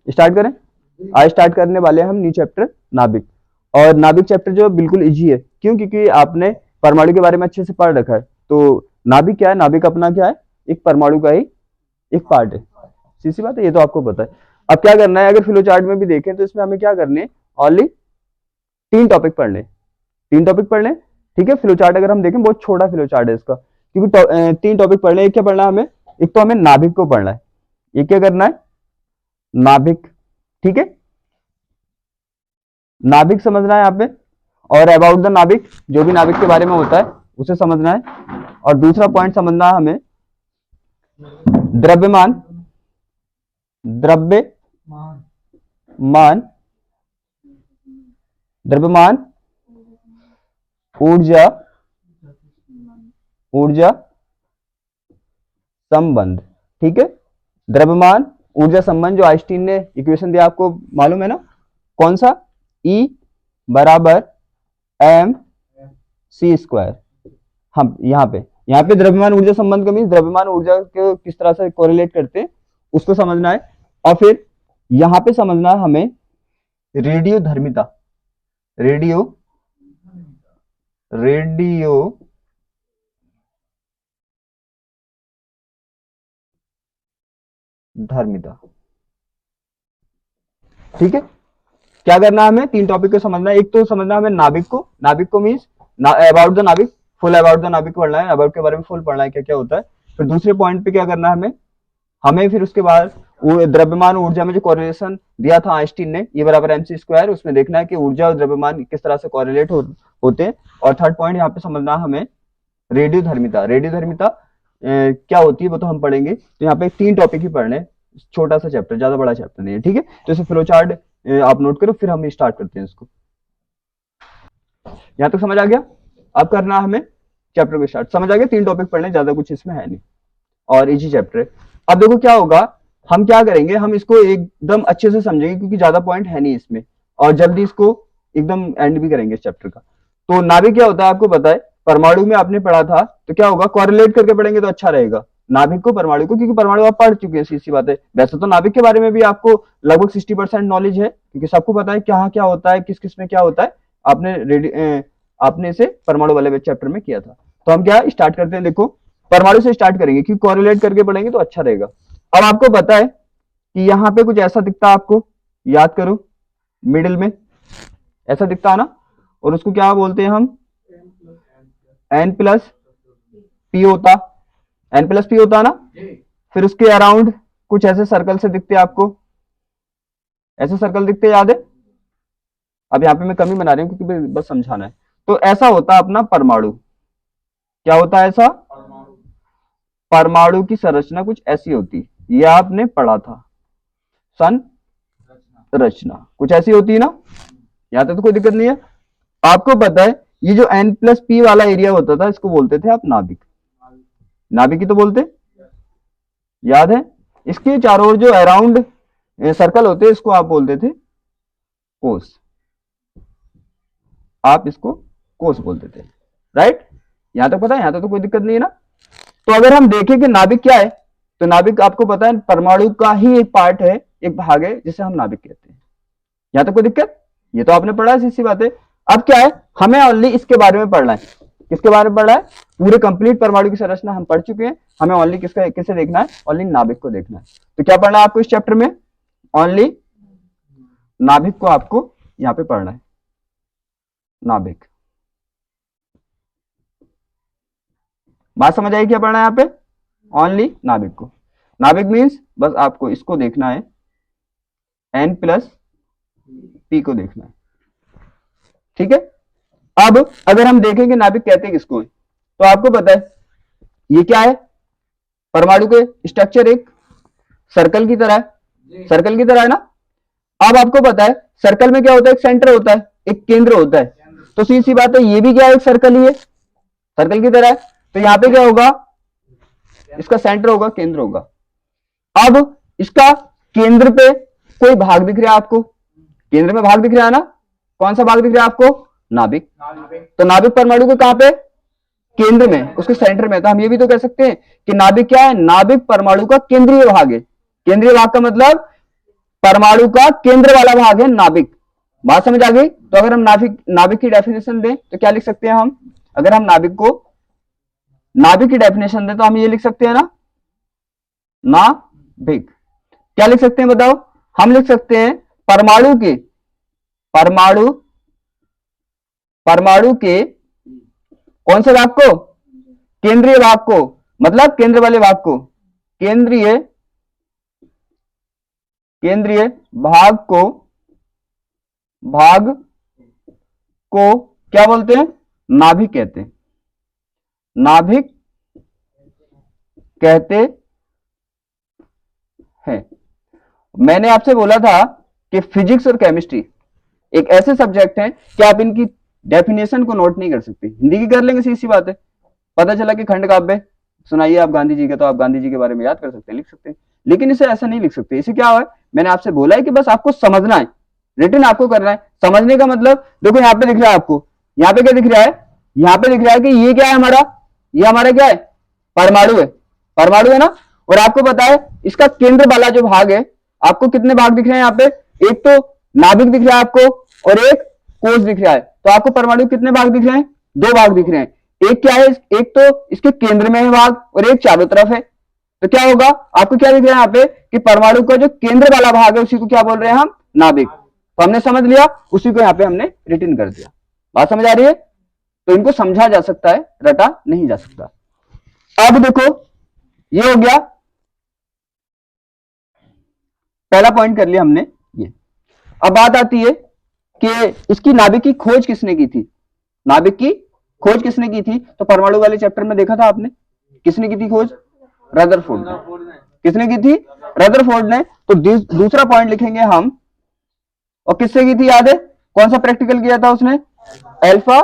Start करें। आज start करने वाले हैं हम न्यू चैप्टर नाभिक। और नाभिक चैप्टर जो बिल्कुल इजी है, क्यों? क्योंकि आपने परमाणु के बारे में अच्छे से पढ़ रखा है। तो नाभिक क्या है? नाभिक अपना क्या है? एक परमाणु का ही एक पार्ट है। सीधी बात है, ये तो आपको पता है। अब क्या करना है, अगर फ्लो चार्ट में भी देखें तो इसमें हमें क्या करने, ओनली 3 टॉपिक पढ़ने, 3 टॉपिक पढ़ने। ठीक है, फ्लो चार्ट अगर हम देखें बहुत छोटा फ्लो चार्ट है इसका, क्योंकि 3 टॉपिक पढ़ने। एक क्या पढ़ना है हमें? एक तो हमें नाभिक को पढ़ना है। ये क्या करना है? नाभिक। ठीक है, नाभिक समझना है यहाँ पे, और अबाउट द नाभिक, जो भी नाभिक के बारे में होता है उसे समझना है। और दूसरा पॉइंट समझना है हमें द्रव्यमान, द्रव्यमान, द्रव्यमान, ऊर्जा, ऊर्जा संबंध। ठीक है, द्रव्यमान ऊर्जा संबंध, जो आइंस्टीन ने इक्वेशन दिया आपको मालूम है ना, कौन सा? E बराबर mc²। हम यहाँ पे द्रव्यमान ऊर्जा संबंध का मीन द्रव्यमान ऊर्जा को किस तरह से कोरिलेट करते हैं उसको समझना है। और फिर यहाँ पे समझना है हमें रेडियो धर्मिता, रेडियो धर्मिता। ठीक है, क्या करना है हमें? 3 टॉपिक को समझना है। एक तो समझना है हमें नाभिक को, नाभिक को मीन्स अबाउट द नाभिक, फुल अबाउट द नाभिक पढ़ना है, अबाउट के बारे में फुल पढ़ना है, क्या क्या होता है। फिर दूसरे पॉइंट पे क्या करना है हमें फिर उसके बाद द्रव्यमान ऊर्जा में जो कोरिलेशन दिया था आइंस्टीन ने, E बराबर mc², उसमें देखना है कि ऊर्जा और द्रव्यमान किस तरह से कोरिलेट होते हैं। और थर्ड पॉइंट यहाँ पे समझना है हमें रेडियो धर्मिता। रेडियो धर्मिता क्या होती है वो तो हम पढ़ेंगे। तो यहाँ पे 3 टॉपिक ही पढ़ने, छोटा सा चैप्टर, ज्यादा बड़ा चैप्टर नहीं है। ठीक है, तो इसे फ्लो चार्ट आप नोट करो, फिर हम स्टार्ट करते हैं इसको। यहां तक समझ आ गया? अब करना है हमें चैप्टर को स्टार्ट। समझ आ गया? 3 टॉपिक पढ़ने, ज्यादा कुछ इसमें है नहीं और इजी चैप्टर है। अब देखो क्या होगा, हम क्या करेंगे, हम इसको एकदम अच्छे से समझेंगे क्योंकि ज्यादा पॉइंट है नहीं इसमें, और जल्दी इसको एकदम एंड भी करेंगे इस चैप्टर का। तो नाभिक क्या होता है आपको पता है, परमाणु में आपने पढ़ा था, तो क्या होगा, कोरिलेट करके पढ़ेंगे तो अच्छा रहेगा नाभिक को परमाणु को, क्योंकि परमाणु आप पढ़ चुके हैं, सीधी बात है। वैसे तो नाभिक के बारे में भी आपको लगभग 60% नॉलेज है, क्योंकि सबको पता है क्या क्या होता है, किस किस में क्या होता है। आपने इसे परमाणु वाले चैप्टर में किया था। तो हम क्या स्टार्ट करते हैं, देखो परमाणु से स्टार्ट करेंगे क्योंकि कोरिलेट करके पढ़ेंगे तो अच्छा रहेगा। अब आपको पता है कि यहाँ पे कुछ ऐसा दिखता है, आपको याद करो, मिडिल में ऐसा दिखता है ना, और उसको क्या बोलते हैं हम? n+p होता, n+p होता ना। फिर उसके अराउंड कुछ ऐसे सर्कल से दिखते हैं आपको, ऐसे सर्कल दिखते, याद है? अब यहाँ पे मैं कमी बना रही हूँ क्योंकि बस समझाना है। तो ऐसा होता है अपना परमाणु। क्या होता है ऐसा? परमाणु की संरचना कुछ ऐसी होती, ये आपने पढ़ा था, संरचना कुछ ऐसी होती है ना। यहाँ तक तो कोई दिक्कत नहीं है। आपको पता है ये जो n+p वाला एरिया होता था, इसको बोलते थे आप नाभिक। नाभिक ही तो बोलते, याद है? इसके चारों ओर जो अराउंड सर्कल होते हैं, इसको आप बोलते थे कोष। आप इसको कोष बोलते थे, राइट? यहां तक पता है, यहां तक तो कोई दिक्कत नहीं है ना। तो अगर हम देखें कि नाभिक क्या है, तो नाभिक आपको पता है परमाणु का ही एक पार्ट है, एक भाग है, जिसे हम नाभिक कहते हैं। यहां तक कोई दिक्कत? ये तो आपने पढ़ा है, सीधी बात है। अब क्या है, हमें ओनली इसके बारे में पढ़ना है। किसके बारे में पढ़ना है? पूरे कंप्लीट परमाणु की संरचना हम पढ़ चुके हैं, हमें ओनली किसे देखना है? ओनली नाभिक को देखना है। तो क्या पढ़ना है आपको इस चैप्टर में? ओनली नाभिक को आपको यहां पे पढ़ना है, नाभिक। बात समझ आई क्या पढ़ना है यहाँ पे? ओनली नाभिक को। नाभिक मीन्स बस आपको इसको देखना है, n+p को देखना है। ठीक है, अब अगर हम देखेंगे नाभिक कहते हैं किसको, तो आपको पता है ये क्या है, परमाणु के स्ट्रक्चर एक सर्कल की तरह है, सर्कल की तरह है ना। अब आपको पता है सर्कल में क्या होता है, एक सेंटर होता है, एक केंद्र होता है। तो सीधी सी बात है, ये भी क्या है, एक सर्कल ही है, सर्कल की तरह है। तो यहाँ पे क्या होगा, इसका सेंटर होगा, केंद्र होगा। अब इसका केंद्र पे कोई भाग दिख रहा है आपको, केंद्र में भाग दिख रहा है ना, कौन सा भाग दिख रहा है आपको? नाभिक। तो नाभिक परमाणु को कहां पे? केंद्र में, उसके सेंटर में। तो हम ये भी तो कह सकते हैं कि नाभिक क्या है, नाभिक परमाणु का केंद्रीय भाग है। केंद्रीय भाग का मतलब परमाणु का केंद्र वाला भाग है नाभिक। बात समझ आ गई? तो अगर हम नाभिक की डेफिनेशन दें तो क्या लिख सकते हैं हम? अगर हम नाभिक की डेफिनेशन दें तो हम ये लिख सकते हैं ना, नाभिक क्या लिख सकते हैं बताओ? हम लिख सकते हैं परमाणु के कौन से भाग को? केंद्रीय भाग को, मतलब केंद्र वाले भाग को, केंद्रीय भाग को क्या बोलते हैं? नाभिक कहते हैं। नाभिक कहते हैं। मैंने आपसे बोला था कि फिजिक्स और केमिस्ट्री एक ऐसे सब्जेक्ट हैं कि आप इनकी डेफिनेशन को नोट नहीं कर सकते। हिंदी की कर लेंगे, सी बात है। पता चला कि खंड काव्य सुनाइए आप गांधी जी के, तो आप गांधी जी के बारे में याद कर सकते हैं, लिख सकते हैं। लेकिन इसे ऐसा नहीं लिख सकते। इसे क्या है, मैंने आपसे बोला है कि बस आपको समझना है, रिटन आपको करना है। समझने का मतलब देखो यहाँ पे दिख रहा है आपको, यहाँ पे क्या दिख रहा है? यहाँ पे दिख रहा है कि ये क्या है हमारा? ये हमारा क्या है? परमाणु है ना। और आपको पता है इसका केंद्र वाला जो भाग है, आपको कितने भाग दिख रहे हैं यहाँ पे? एक तो नाभिक दिख रहा है आपको और एक कोश दिख रहा है। तो आपको परमाणु कितने भाग दिख रहे हैं? 2 भाग दिख रहे हैं। एक क्या है? एक तो इसके केंद्र में है भाग और एक चारों तरफ है। तो क्या होगा? आपको क्या दिख रहा है यहाँ पे कि परमाणु का जो केंद्र वाला भाग है उसी को क्या बोल रहे हैं हम? नाभिक। तो हमने समझ लिया, उसी को यहाँ पे हमने रिटन कर दिया। बात समझ आ रही है? तो इनको समझा जा सकता है, रटा नहीं जा सकता। अब देखो ये हो गया, पहला पॉइंट कर लिया हमने ये। अब बात आती है कि इसकी नाभिक की खोज किसने की थी? नाभिक की खोज किसने की थी? तो परमाणु वाले चैप्टर में देखा था आपने, किसने की थी खोज? रदरफोर्ड ने। किसने की थी? रदरफोर्ड ने। तो दूसरा पॉइंट लिखेंगे हम, और किससे की थी याद है? कौन सा प्रैक्टिकल किया था उसने? अल्फा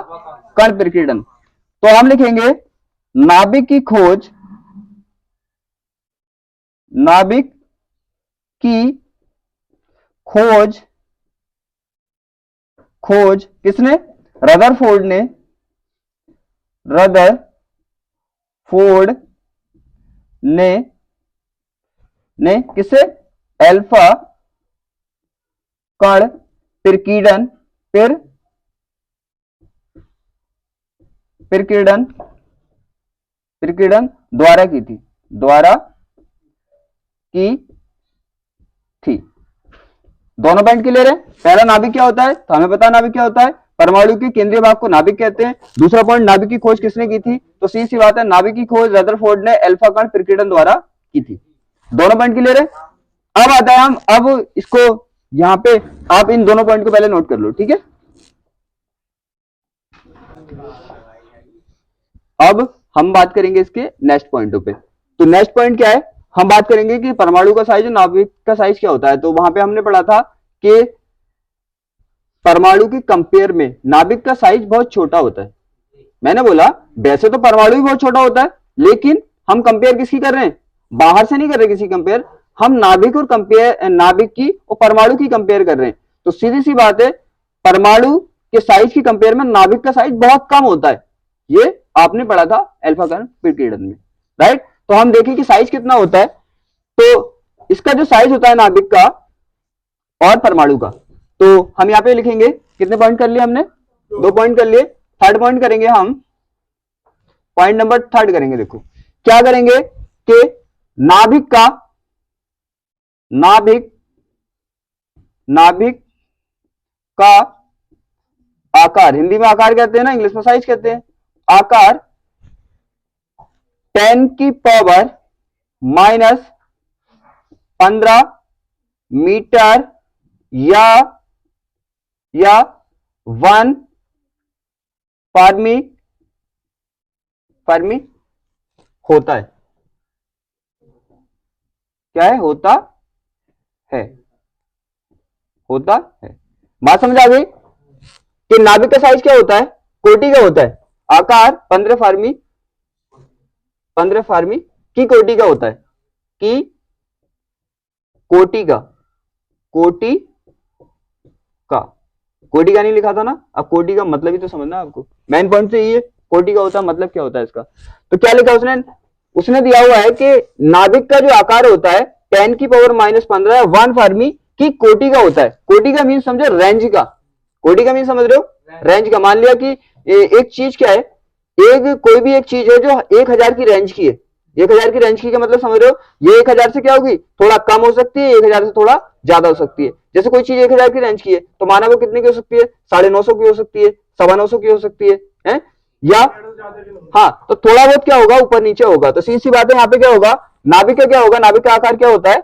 कण प्रकीर्णन। तो हम लिखेंगे नाभिक की खोज किसने? रदरफोर्ड ने किससे? अल्फा कण प्रकीर्णन द्वारा की थी। दोनों पॉइंट क्लियर है? पहला नाभिक क्या होता है, तो हमें पता नाभिक क्या होता है, परमाणु के केंद्रीय भाग को नाभिक कहते हैं। दूसरा पॉइंट, नाभिक की खोज किसने की थी, तो सी बात है, नाभिक की खोज रदरफोर्ड ने अल्फा कण प्रकीर्णन द्वारा की थी। दोनों पॉइंट क्लियर है? अब आता है अब इसको यहां पे आप इन दोनों पॉइंट को पहले नोट कर लो, ठीक है। अब हम बात करेंगे इसके नेक्स्ट पॉइंटों पे। तो नेक्स्ट पॉइंट क्या है, हम बात करेंगे कि परमाणु का साइज और नाभिक का साइज क्या होता है। तो वहां पे हमने पढ़ा था कि परमाणु के कंपेयर में नाभिक का साइज बहुत छोटा होता है। मैंने बोला वैसे तो परमाणु भी बहुत छोटा होता है, लेकिन हम कंपेयर किसकी कर रहे हैं, बाहर से नहीं कर रहे किसी कंपेयर, हम नाभिक की और परमाणु की कंपेयर कर रहे हैं। तो सीधी सी बात है, परमाणु के साइज की कंपेयर में नाभिक का साइज बहुत कम होता है। ये आपने पढ़ा था अल्फा कण प्रकीर्णन में, राइट। तो हम देखें कि साइज कितना होता है। तो इसका जो साइज होता है नाभिक का और परमाणु का, तो हम यहां पे लिखेंगे, कितने पॉइंट कर लिए हमने, 2 पॉइंट कर लिए। थर्ड पॉइंट करेंगे हम, पॉइंट नंबर 3 करेंगे। देखो क्या करेंगे कि नाभिक का आकार, हिंदी में आकार कहते हैं ना, इंग्लिश में साइज कहते हैं, आकार 10 की पावर -15 मीटर या 1 फर्मी होता है। क्या है, होता है। बात समझ आ गई कि नाभिक का साइज क्या होता है, कोटि का होता है। आकार 15 फर्मी की कोटि का होता है, कि कोटि का नहीं लिखा था ना। अब कोटि का मतलब ही तो समझना आपको, मेन पॉइंट तो ये कोटि का होता है, मतलब क्या होता है इसका। तो क्या लिखा उसने दिया हुआ है कि नाभिक का जो आकार होता है 10 की पावर -15 1 फर्मी कि कोटि का होता है। कोटि का मीन समझो रेंज का, कोटि का मीन समझ रहे हो, रेंज का। मान लिया कि एक चीज क्या है, कोई भी एक चीज है जो 1000 की रेंज की है। 1000 की रेंज की का मतलब समझ रहे हो, ये 1000 से क्या होगी, थोड़ा कम हो सकती है, 1000 से थोड़ा ज्यादा हो सकती है। जैसे कोई चीज 1000 की रेंज की है तो माना वो कितने की हो सकती है, 950 की हो सकती है, 925 की हो सकती है? या हाँ, तो थोड़ा बहुत क्या होगा, ऊपर नीचे होगा। तो सीधी सी बात है, यहाँ पे क्या होगा, नाभिक का क्या होगा, नाभिक का आकार क्या होता है,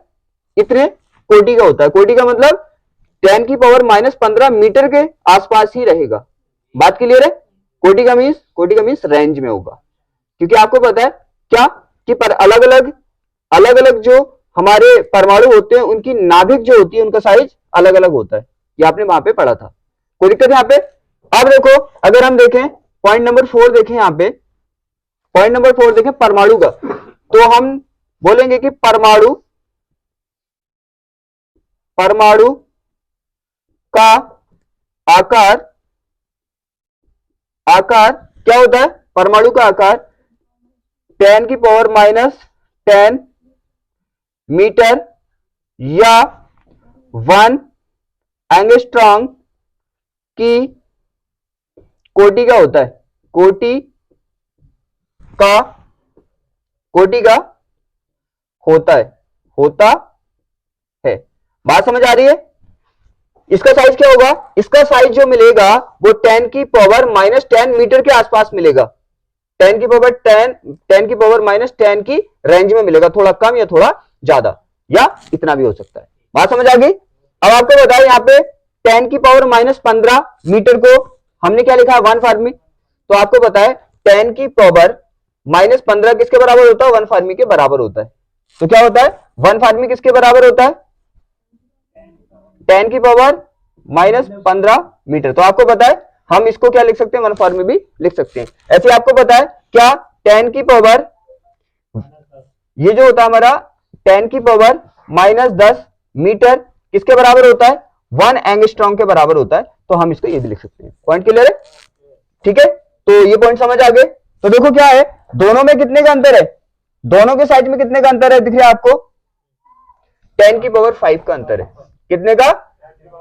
इतने कोटि का होता है। कोटि का मतलब 10 की पावर -15 मीटर के आसपास ही रहेगा। बात क्लियर है? कोटि का मीन्स रेंज में होगा। क्योंकि आपको पता है क्या कि पर अलग अलग जो हमारे परमाणु होते हैं उनकी नाभिक जो होती है उनका साइज अलग अलग होता है। ये आपने वहां पे पढ़ा था, कोई दिक्कत यहाँ पे? अब देखो, अगर हम देखें पॉइंट नंबर 4 देखें, यहाँ पे पॉइंट नंबर 4 देखें परमाणु का, तो हम बोलेंगे कि परमाणु का आकार क्या होता है, परमाणु का आकार 10 की पावर -10 मीटर या 1 एंगस्ट्रॉम की कोटि का होता है। कोटि का होता है। बात समझ आ रही है? इसका साइज क्या होगा, इसका साइज जो मिलेगा वो 10 की पावर -10 मीटर के आसपास मिलेगा। 10 की पावर -10 की रेंज में मिलेगा, थोड़ा कम या थोड़ा ज्यादा या इतना भी हो सकता है। बात समझ आ गई? अब आपको बताया यहाँ पे 10 की पावर -15 मीटर को हमने क्या लिखा है, 1 फर्मी। तो आपको पता है 10 की पावर -15 किसके बराबर होता है, 1 फर्मी के बराबर होता है। तो क्या होता है, 1 फर्मी किसके बराबर होता है, 10 की पावर -15 मीटर। तो आपको पता है हम इसको क्या लिख सकते हैं, 1 फॉर्म में भी लिख सकते हैं। ऐसे आपको पता है क्या, 10 की पावर, ये जो होता है हमारा 10 की पावर -10 मीटर किसके बराबर होता है, 1 एंगस्ट्रॉम के बराबर होता है। तो हम इसको ये भी लिख सकते हैं। पॉइंट क्लियर है? ठीक है, तो ये पॉइंट समझ आ गए। तो देखो क्या है, दोनों में कितने का अंतर है, दोनों के साइज में कितने का अंतर है, दिख रहा है आपको, 10 की पावर 5 का अंतर है। कितने का,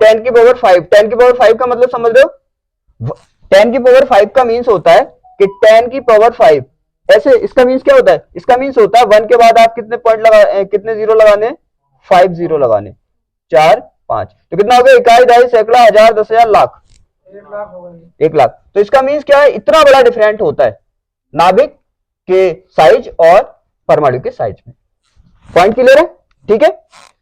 10 की पावर 5। 10 की पावर 5 का मतलब समझ रहे हो, 10 की पावर 5 का मीन्स होता है कि 10 की पावर 5 ऐसे, इसका मीन्स क्या होता है, इसका मीन्स होता है 1 के बाद आप कितने पॉइंट लगा, कितने जीरो लगाने, 5 जीरो लगाने, 4 5, तो कितना हो गया, इकाई, दहाई, सैकड़ा, हजार, 10,000, लाख, 1 लाख। तो इसका मीन्स क्या है, इतना बड़ा डिफरेंट होता है नाभिक के साइज और परमाणु के साइज में। पॉइंट क्लियर है? ठीक है,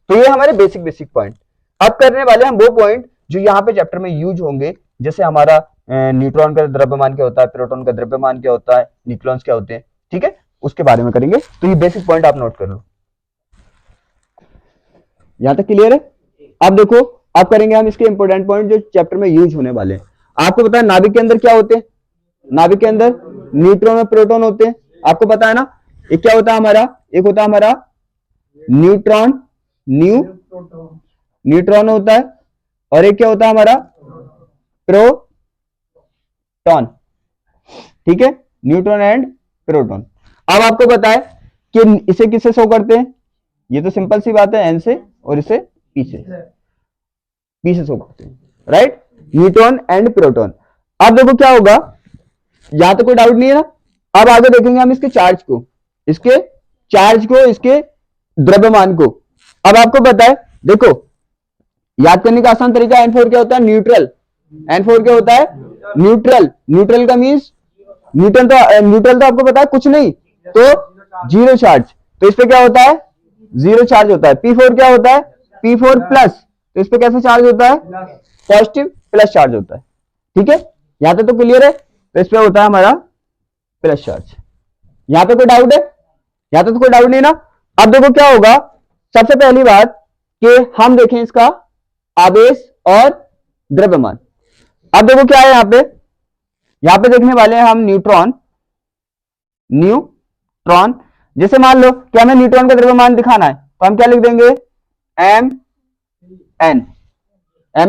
तो ये हमारे बेसिक पॉइंट। अब करने वाले हम वो पॉइंट जो यहाँ पे चैप्टर में यूज होंगे, जैसे हमारा न्यूट्रॉन का द्रव्यमान क्या होता है, प्रोटॉन का द्रव्यमान क्या होता है, न्यूक्लियॉन्स क्या होते हैं, ठीक है, उसके बारे में करेंगे। तो ये बेसिक पॉइंट आप नोट कर लो। यहां तक क्लियर है? अब देखो, अब करेंगे हम इसके इंपॉर्टेंट पॉइंट जो चैप्टर में यूज होने वाले हैं। आपको पता है नाभिक के अंदर क्या होते हैं, नाभिक के अंदर न्यूट्रॉन और प्रोटॉन होते हैं। आपको पता है ना, एक क्या होता है हमारा, एक होता है हमारा न्यूट्रॉन, न्यूट्रॉन होता है, और एक क्या होता है हमारा प्रोटॉन। ठीक है, न्यूट्रॉन एंड प्रोटॉन। अब आपको पता है कि इसे किससे शो करते हैं, ये तो सिंपल सी बात है, एन से, और इसे पी से शो करते हैं, राइट, न्यूट्रॉन एंड प्रोटॉन। अब देखो क्या होगा, यहां तो कोई डाउट नहीं है ना। अब आगे देखेंगे हम इसके चार्ज को, इसके द्रव्यमान को। अब आपको पता है, देखो याद करने का आसान तरीका, N4 क्या होता है, न्यूट्रल। N4 क्या होता है, न्यूट्रल का मीन्स, न्यूट्रल तो आपको पता है कुछ नहीं, तो जीरो चार्ज। तो इस पे क्या होता है, जीरो चार्ज होता है। P4 क्या होता है, P4 प्लस, तो इस पे कैसा चार्ज होता है, पॉजिटिव प्लस चार्ज होता है। ठीक है, यहां तक तो क्लियर है। तो इस पे होता है हमारा प्लस चार्ज। यहां पे कोई डाउट है, यहां तक तो कोई डाउट नहीं ना। अब देखो क्या होगा, सबसे पहली बात कि हम देखें इसका आवेश और द्रव्यमान। अब देखो क्या है, यहां पे देखने वाले हैं हम न्यूट्रॉन। जैसे मान लो कि हमें न्यूट्रॉन का द्रव्यमान दिखाना है, तो हम क्या लिख देंगे, mn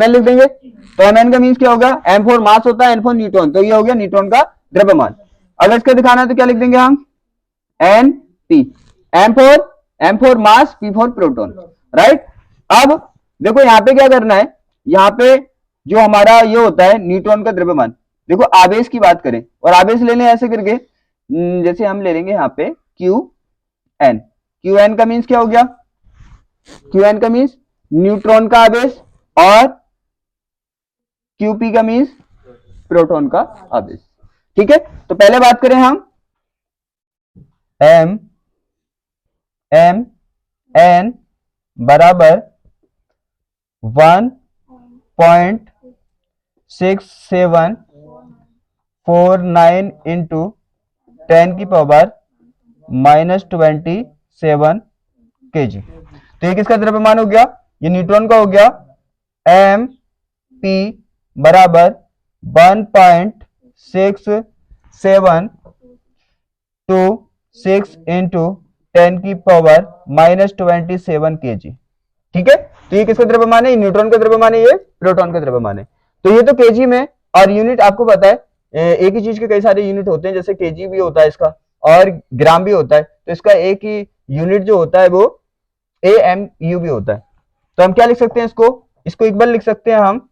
लिख देंगे। तो mn का मीन्स क्या होगा, m4 मास होता है, n4 न्यूट्रॉन, तो ये हो गया न्यूट्रॉन का द्रव्यमान। अगर इसका दिखाना है तो क्या लिख देंगे हम, np, m4 मास, p4 प्रोटॉन, राइट। अब देखो यहाँ पे क्या करना है, यहाँ पे जो हमारा ये होता है न्यूट्रॉन का द्रव्यमान, देखो आवेश की बात करें और आवेश ले लें ऐसे करके, जैसे हम ले लेंगे यहाँ पे क्यू एन, क्यू एन का मीन्स क्या हो गया, क्यू एन का मीन्स न्यूट्रॉन का आवेश और क्यूपी का मीन्स प्रोटॉन का आवेश। ठीक है, तो पहले बात करें हम एम एम एन बराबर 1.6749 इंटू 10 की पावर -27 kg। तो ये किसका द्रव्यमान हो गया, ये न्यूट्रॉन का हो गया। एम पी बराबर 1.6726 इंटू 10 की पावर -27 kg। ठीक है, तो ये किसका द्रव्यमान है, न्यूट्रॉन का द्रव्यमान है, ये प्रोटॉन का द्रव्यमान है। तो ये तो केजी में, और यूनिट आपको पता है एक ही चीज के कई सारे यूनिट होते हैं, जैसे केजी भी होता है इसका और ग्राम भी होता है, तो इसका एक ही यूनिट जो होता है वो AMU भी होता है। तो हम क्या लिख सकते हैं इसको एक बार लिख सकते हैं हम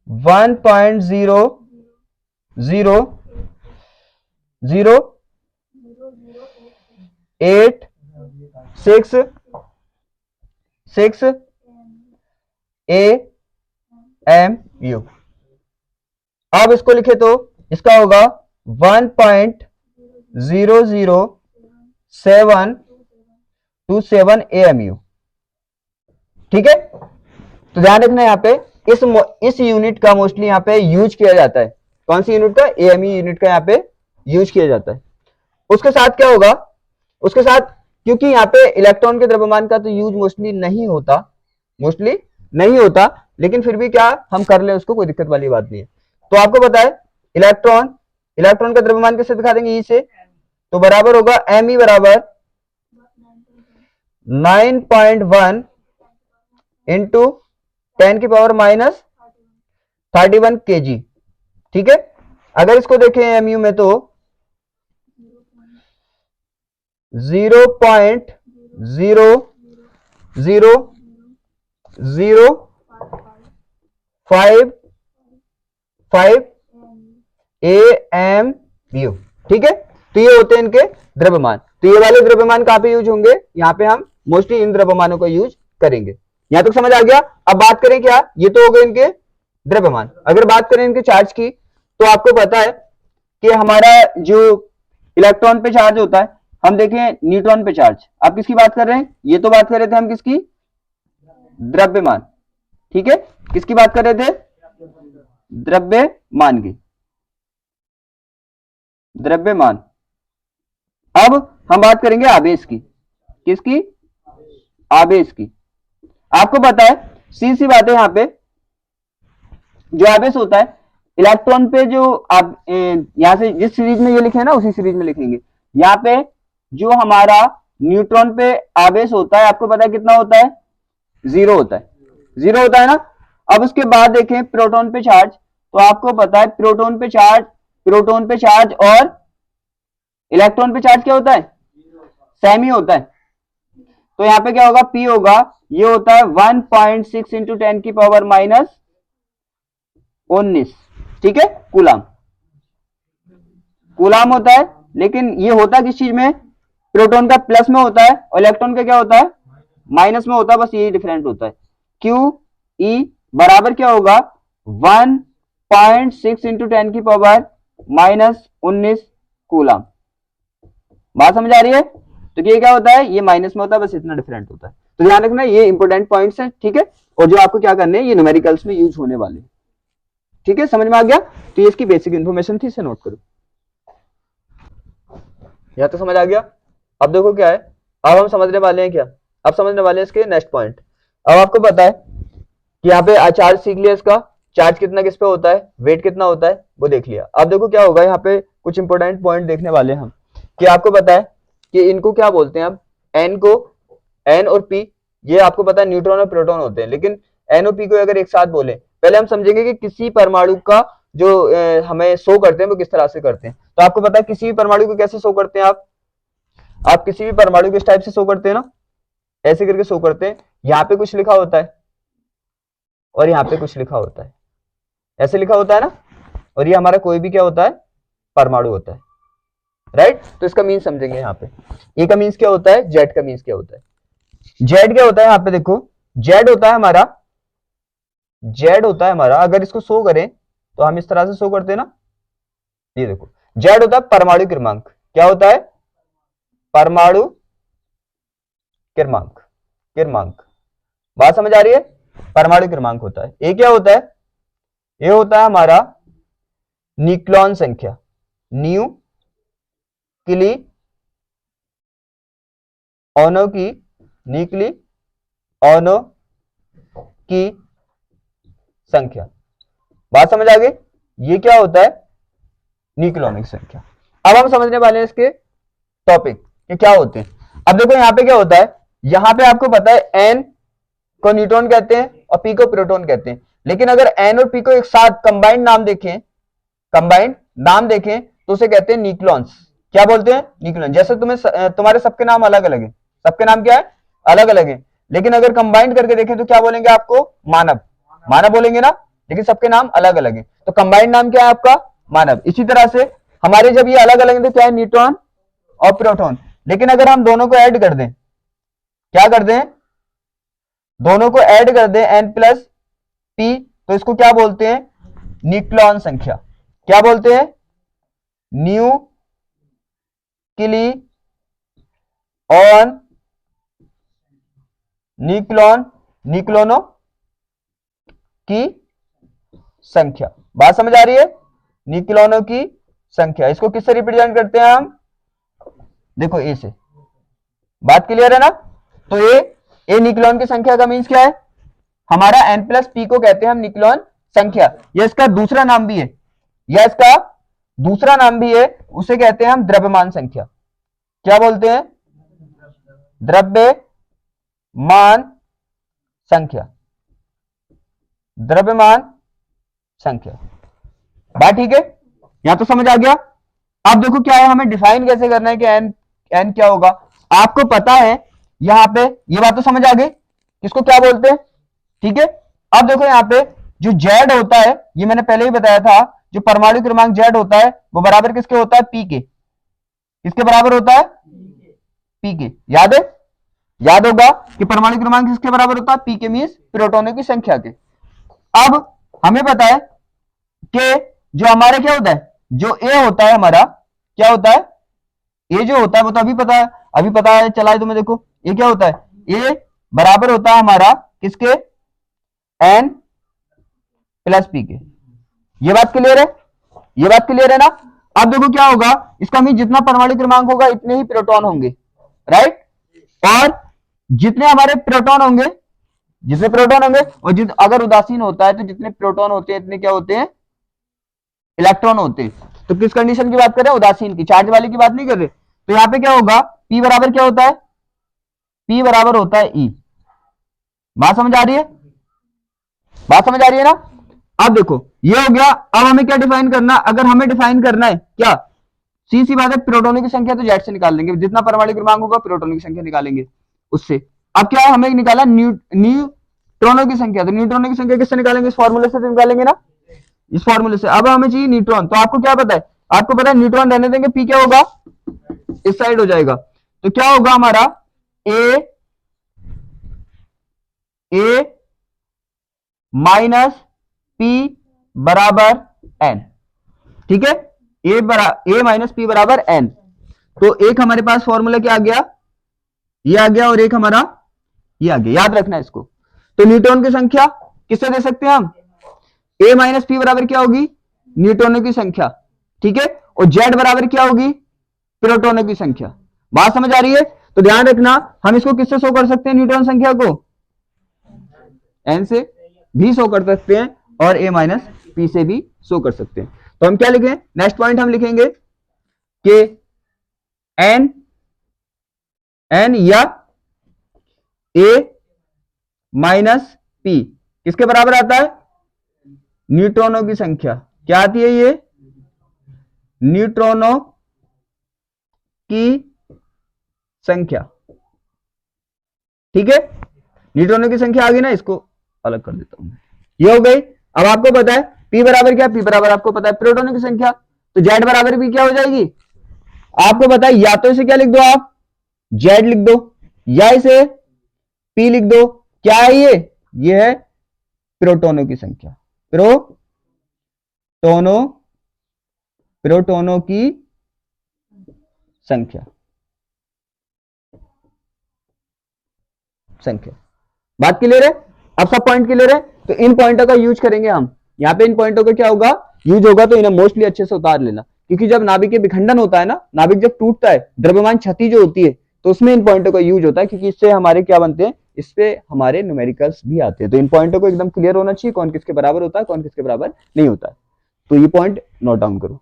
1.00086 AMU। अब इसको लिखे तो इसका होगा 1.00727 AMU। ठीक है, तो ध्यान रखना यहाँ पे इस यूनिट का मोस्टली यहाँ पे यूज किया जाता है। कौन सी यूनिट का, AMU यूनिट का यहाँ पे यूज किया जाता है। उसके साथ क्या होगा, उसके साथ क्योंकि यहाँ पे इलेक्ट्रॉन के द्रव्यमान का तो यूज मोस्टली नहीं होता, लेकिन फिर भी क्या हम कर लें उसको, कोई दिक्कत वाली बात नहीं है। तो आपको पता है इलेक्ट्रॉन का द्रव्यमान कैसे दिखा देंगे, ई से, तो बराबर होगा Me बराबर 9.1 इंटू 10 की पावर -31 kg। ठीक है, अगर इसको देखें MU में तो 0.00055 AMU। ठीक है, तो ये होते हैं इनके द्रव्यमान। तो ये वाले द्रव्यमान कहां पे यूज होंगे, यहाँ पे हम मोस्टली इन द्रव्यमानों का यूज करेंगे। यहां तक समझ आ गया। अब बात करें क्या, ये तो हो गए इनके द्रव्यमान। अगर बात करें इनके चार्ज की, तो आपको पता है कि हमारा जो इलेक्ट्रॉन पे चार्ज होता है, हम देखें न्यूट्रॉन पे चार्ज, आप किसकी बात कर रहे हैं, ये तो बात कर रहे थे हम किसकी, द्रव्यमान। ठीक है, किसकी बात कर रहे थे, द्रव्यमान की, द्रव्यमान। अब हम बात करेंगे आवेश की, किसकी, आवेश की। आपको पता है सी बात है, यहां पे जो आवेश होता है इलेक्ट्रॉन पे, जो आप यहां से जिस सीरीज में ये लिखे हैं ना उसी सीरीज में लिखेंगे। यहां पे जो हमारा न्यूट्रॉन पे आवेश होता है, आपको पता है कितना होता है, 0 होता है, 0 होता है ना। अब उसके बाद देखें प्रोटॉन पे चार्ज, तो आपको पता है प्रोटॉन पे चार्ज और इलेक्ट्रॉन पे चार्ज क्या होता है, सेम ही होता है। तो यहां पे क्या होगा, P होगा, ये होता है 1.6 इंटू 10 की पावर -19। ठीक है, कूलाम होता है, लेकिन ये होता किस चीज में, प्रोटॉन का प्लस में होता है और इलेक्ट्रॉन का क्या होता है, माइनस में होता है, बस यही डिफरेंट होता है। QE बराबर क्या होगा, 1.6 इंटू 10 की पावर -19 कूलाम। बात समझ आ रही है। तो ये क्या होता है, ये माइनस में होता है, बस इतना डिफरेंट होता है। तो ध्यान रखना, ये इंपोर्टेंट पॉइंट्स हैं। ठीक है, और जो आपको क्या करने हैं, ये न्यूमेरिकल्स में यूज होने वाले। ठीक है, समझ में आ गया। तो ये इसकी बेसिक इंफॉर्मेशन थी, इसे नोट करो। यहां तो समझ आ गया। अब देखो क्या है, अब हम समझने वाले हैं क्या, अब समझने वाले हैं इसके नेक्स्ट पॉइंट। अब आपको पता है कि यहाँ पे चार्ज सीख लिया, इसका चार्ज कितना किस पे होता है, वेट कितना होता है वो देख लिया। अब देखो क्या होगा, यहाँ पे कुछ इंपोर्टेंट पॉइंट देखने वाले हैं हम, कि आपको पता है कि इनको क्या बोलते हैं, अब एन और पी, ये आपको पता है न्यूट्रॉन और प्रोटॉन होते हैं, लेकिन एन और पी को अगर एक साथ बोले, पहले हम समझेंगे कि किसी परमाणु का जो हमें शो करते हैं वो किस तरह से करते हैं। तो आपको पता है किसी भी परमाणु को कैसे शो करते हैं, आप किसी भी परमाणु को इस टाइप से शो करते हैं ना, ऐसे करके शो करते हैं। यहाँ पे कुछ लिखा होता है और यहाँ पे कुछ लिखा होता है, ऐसे लिखा होता है ना, और ये हमारा कोई भी क्या होता है, परमाणु होता है, राइट। तो इसका मीन समझेंगे यहाँ पे, ए का मीन्स क्या होता है, जेड का मीन्स क्या होता है। जेड क्या होता है, यहाँ पे देखो जेड होता है हमारा, जेड होता है हमारा, अगर इसको शो करें तो हम इस तरह से शो करते हैं ना, ये देखो जेड होता है परमाणु क्रमांक। क्या होता है, परमाणु क्रमांक, क्रमांक, बात समझ आ रही है, परमाणु क्रमांक होता है। ए क्या होता है, ये होता है हमारा न्यूक्लियन संख्या, न्यूक्लियनों की, न्यूक्लियनों की संख्या, बात समझ आ गई। ये क्या होता है, न्यूक्लियनिक संख्या। अब हम समझने वाले हैं इसके टॉपिक कि क्या होते हैं। अब देखो यहाँ पे क्या होता है, यहाँ पे आपको पता है एन को न्यूट्रॉन कहते हैं और पी को प्रोटॉन कहते हैं, लेकिन अगर एन और पी को एक साथ कंबाइंड नाम देखें, कंबाइंड नाम देखें तो उसे कहते हैं न्यूक्लियॉन्स। क्या बोलते हैं, न्यूक्लियॉन। जैसे तुम्हारे सबके नाम अलग अलग है, सबके नाम क्या है, अलग अलग है, लेकिन अगर कंबाइंड करके देखें तो क्या बोलेंगे आपको, मानव, मानव बोलेंगे ना, लेकिन सबके नाम अलग अलग है, तो कंबाइंड नाम क्या है आपका, मानव। इसी तरह से हमारे जब ये अलग अलग है तो क्या है, न्यूट्रॉन और प्रोटॉन, लेकिन अगर हम दोनों को ऐड कर दें, क्या कर दें, दोनों को ऐड कर दें n प्लस पी, तो इसको क्या बोलते हैं, न्यूक्लियन संख्या। क्या बोलते हैं, न्यूक्लियन, न्यूक्लियनों की संख्या, बात समझ आ रही है, न्यूक्लियनों की संख्या। इसको किससे रिप्रेजेंट करते हैं हम, देखो ए से, बात क्लियर है ना। तो ए न्यूक्लियन की संख्या का मीन्स क्या है, हमारा n प्लस पी को कहते हैं हम न्यूक्लियन संख्या, या इसका दूसरा नाम भी है, या इसका दूसरा नाम भी है, उसे कहते हैं हम द्रव्यमान संख्या। क्या बोलते हैं, द्रव्यमान संख्या, द्रव्यमान संख्या, बात ठीक है, यहां तो समझ आ गया। अब देखो क्या है, हमें डिफाइन कैसे करना है कि एन क्या होगा, आपको पता है यहां पे, ये बात तो समझ आ गई, किसको क्या बोलते हैं, ठीक है। अब देखो यहाँ पे जो जेड होता है, ये मैंने पहले ही बताया था, जो परमाणु क्रमांक जेड होता है वो बराबर किसके होता है, पी के, किसके बराबर होता है, पी के, याद है, याद होगा कि परमाणु क्रमांक किसके बराबर होता है, पी के मींस प्रोटॉनों की संख्या के। अब हमें पता है कि जो हमारे क्या होता है, जो ए होता है हमारा, क्या होता है, ए जो होता है वो तो अभी पता है, अभी पता है चला है तुम्हें, देखो ये क्या होता है, ए बराबर होता है हमारा किसके, एन प्लस पी के। ये बात क्लियर है, ये बात क्लियर है ना। अब देखो क्या होगा, इसका मीन जितना परमाणु क्रमांक होगा इतने ही प्रोटॉन होंगे, राइट, और जितने हमारे प्रोटॉन होंगे, जितने प्रोटॉन होंगे, और अगर उदासीन होता है तो जितने प्रोटॉन होते हैं इतने क्या होते हैं, इलेक्ट्रॉन होते हैं। तो किस कंडीशन की बात कर रहे हैं, उदासीन की, चार्ज वाले की बात नहीं कर रहे। तो यहां पे क्या होगा, P बराबर क्या होता है, P बराबर होता है E। बात समझ आ रही है, बात समझ आ रही है ना। अब देखो ये हो गया, अब हमें क्या डिफाइन करना, अगर हमें डिफाइन करना है क्या, सी बात है, प्रोटॉनों की संख्या तो जेड से निकाल लेंगे, जितना परमाणु क्रमांक होगा प्रोटॉनों की संख्या निकालेंगे उससे। अब क्या है, हमें निकाला न्यूट्रॉनों की संख्या, तो न्यूट्रॉनों की संख्या किससे निकालेंगे, इस फॉर्मूले से निकालेंगे ना, इस फॉर्मूले से। अब हमें चाहिए न्यूट्रॉन, तो आपको क्या पता है, आपको पता है न्यूट्रॉन रहने देंगे, पी क्या होगा, इस साइड हो जाएगा, तो क्या होगा हमारा ए माइनस पी बराबर एन, ठीक है, ए माइनस पी बराबर एन। तो एक हमारे पास फॉर्मूला क्या आ गया, ये आ गया, और एक हमारा ये आ गया, याद रखना इसको। तो न्यूट्रॉन की संख्या किससे दे सकते हैं हम, ए माइनस पी बराबर क्या होगी, न्यूट्रॉनों की संख्या, ठीक है, और जेड बराबर क्या होगी, प्रोटॉनों की संख्या। बात समझ आ रही है, तो ध्यान रखना हम इसको किससे शो कर सकते हैं, न्यूट्रॉन संख्या को एन से भी शो कर सकते हैं, और ए माइनस पी से भी शो कर सकते हैं। तो हम क्या लिखें, नेक्स्ट पॉइंट हम लिखेंगे कि एन या ए माइनस पी किसके बराबर आता है, न्यूट्रॉनों की संख्या। क्या आती है ये, न्यूट्रॉनों की संख्या, ठीक है। न्यूट्रॉनों की संख्या आ गई ना, इसको अलग कर देता हूं, ये हो गई। अब आपको पता है पी बराबर क्या, पी बराबर आपको पता है प्रोटॉनों की संख्या, तो जेड बराबर भी क्या हो जाएगी, आपको पता है या तो इसे क्या लिख दो आप, जेड लिख दो, या इसे पी लिख दो। क्या है ये है प्रोटॉनों की संख्या, प्रोटोनों की संख्या बात क्लियर है, अब सब पॉइंट क्लियर है। तो इन पॉइंटों का यूज करेंगे हम, यहाँ पे इन पॉइंटों का क्या होगा, यूज होगा, तो इन्हें मोस्टली अच्छे से उतार लेना, क्योंकि जब नाभिक के विखंडन होता है ना, नाभिक जब टूटता है, द्रव्यमान क्षति जो होती है, तो उसमें इन पॉइंटों का यूज होता है, क्योंकि इससे हमारे क्या बनते हैं, इससे हमारे न्यूमेरिकल्स भी आते हैं। तो इन पॉइंटों को एकदम क्लियर होना चाहिए, कौन किसके बराबर होता है, कौन किसके बराबर नहीं होता है। तो ये पॉइंट नोट डाउन करो,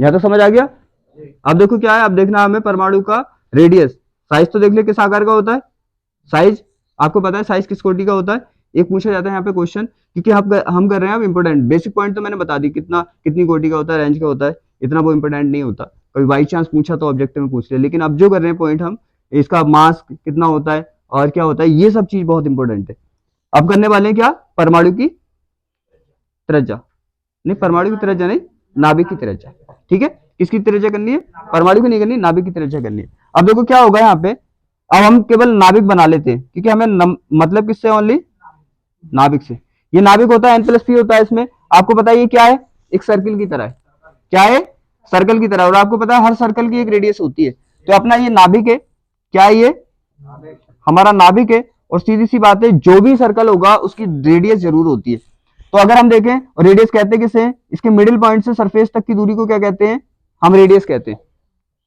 यहां तो समझ आ गया। अब देखो क्या है, अब देखना हमें परमाणु का रेडियस, साइज तो देख ले किस आकार का होता है, साइज आपको पता है साइज किस कोटि का होता है, एक पूछा जाता है यहाँ पे क्वेश्चन, क्योंकि हम कर रहे हैं अब इंपोर्टेंट बेसिक पॉइंट तो मैंने बता दी, कितनी कोटि का होता है, रेंज का होता है, इतना वो इंपोर्टेंट नहीं होता, कभी बाई चांस पूछा तो ऑब्जेक्टिव में पूछ लिया। लेकिन अब जो कर रहे हैं पॉइंट हम, इसका मास कितना होता है और क्या होता है, ये सब चीज बहुत इंपॉर्टेंट है। अब करने वाले हैं क्या, परमाणु की त्रिज्या, नहीं परमाणु की त्रिज्या नहीं, नाभिक की त्रिज्या, ठीक है। किसकी त्रिज्या करनी है, परमाणु की नहीं करनी, नाभिक की त्रिज्या करनी है। अब देखो क्या होगा यहाँ पे, अब हम केवल नाभिक बना लेते हैं, क्योंकि हमें मतलब किससे, ओनली नाभिक से। ये नाभिक होता है, n+p होता है इसमें, आपको पता है ये क्या है, एक सर्किल की तरह है, क्या है, सर्कल की तरह, और आपको पता है हर सर्कल की एक रेडियस होती है। तो अपना ये नाभिक है, क्या है ये हमारा नाभिक है, और सीधी सी बात है जो भी सर्कल होगा उसकी रेडियस जरूर होती है। तो अगर हम देखें, और रेडियस कहते हैं किसे, इसके मिडिल पॉइंट से सरफेस तक की दूरी को क्या कहते हैं, हम रेडियस कहते हैं।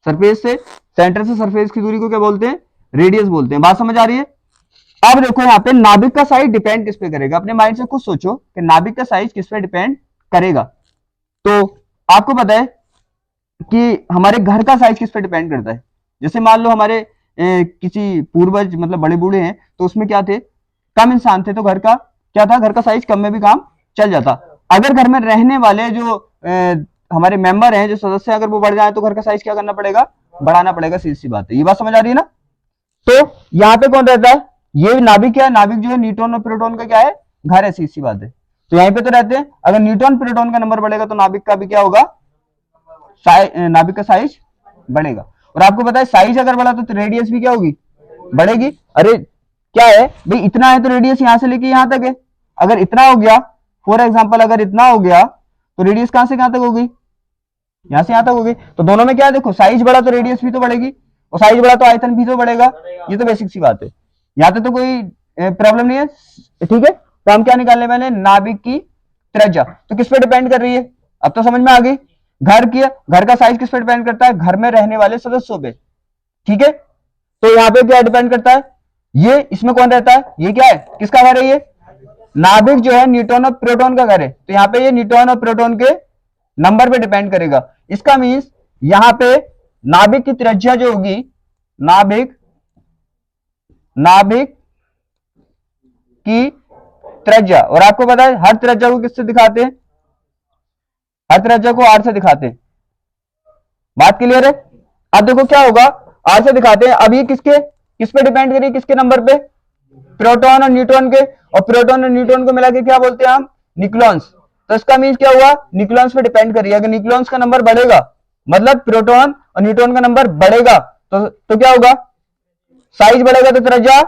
सरफेस से, सेंटर से सरफेस की दूरी को क्या बोलते हैं, रेडियस बोलते हैं। बात समझ आ रही है। अब देखो यहाँ पे नाभिक का साइज डिपेंड किस पे करेगा, अपने माइंड से खुद सोचो कि नाभिक का साइज किस पे डिपेंड करेगा। तो आपको पता है कि हमारे घर का साइज किस पे डिपेंड करता है। जैसे मान लो हमारे किसी पूर्वज मतलब बड़े बूढ़े हैं, तो उसमें क्या थे, कम इंसान थे, तो घर का क्या था, घर का साइज कम में भी काम चल जाता। अगर घर में रहने वाले जो हमारे मेंबर हैं, जो सदस्य, अगर वो बढ़ जाए तो घर का साइज क्या करना पड़ेगा, बढ़ाना पड़ेगा, सीधी सी बात है। ये बात समझ आ रही है ना। तो यहाँ पे कौन रहता है, ये नाभिक क्या है, नाभिक जो है न्यूट्रॉन और प्रोटॉन का क्या है, घर है, सीधी सी बात है। तो यहीं पे तो रहते हैं, अगर न्यूट्रॉन प्रोटॉन का नंबर बढ़ेगा तो नाभिक का भी क्या होगा, नाभिक का साइज बढ़ेगा। और आपको पता है साइज अगर बढ़ा तो रेडियस भी क्या होगी, बढ़ेगी। अरे क्या है भाई, इतना है तो रेडियस यहां से लेके यहां तक है, अगर इतना हो गया, फॉर एग्जांपल अगर इतना हो गया, तो रेडियस कहां से कहां तक होगी, यहां से यहां तक होगी। तो दोनों में क्या है, देखो साइज बढ़ा तो रेडियस भी तो बढ़ेगी, और साइज बढ़ा तो आयतन भी तो बढ़ेगा। ये तो बेसिक सी बात है, यहां तो कोई प्रॉब्लम नहीं है, ठीक है। तो हम क्या निकालने वाले हैं, नाभिक की त्रिज्या। तो किस पे डिपेंड कर रही है, अब तो समझ में आ गई। घर का साइज किस पे डिपेंड करता है, घर में रहने वाले सदस्यों पे, ठीक है। तो यहाँ पे क्या डिपेंड करता है, ये इसमें कौन रहता है, ये क्या है, किसका घर है, ये नाभिक जो है न्यूट्रॉन और प्रोटॉन का घर है। तो यहाँ पे ये न्यूट्रॉन और प्रोटॉन के नंबर पे डिपेंड करेगा। इसका मीन्स यहाँ पे नाभिक की त्रिज्या जो होगी, नाभिक की त्रिज्या, और आपको पता है हर त्रिज्या को किससे दिखाते हैं, हर त्रिज्या को आर से दिखाते हैं। बात क्लियर है। अब देखो क्या होगा, आर से दिखाते हैं। अब ये किस पे डिपेंड करिए, किसके नंबर पे, प्रोटॉन और न्यूट्रॉन के, और प्रोटॉन और न्यूट्रॉन को मिला के क्या बोलते हैं हम, न्यूक्लियॉन्स। तो इसका मीन्स क्या हुआ, न्यूक्लियॉन्स पे डिपेंड करिए। अगर न्यूक्लियॉन्स का नंबर बढ़ेगा, मतलब प्रोटॉन और न्यूट्रॉन का नंबर बढ़ेगा, तो क्या होगा, साइज बढ़ेगा तो त्रिज्या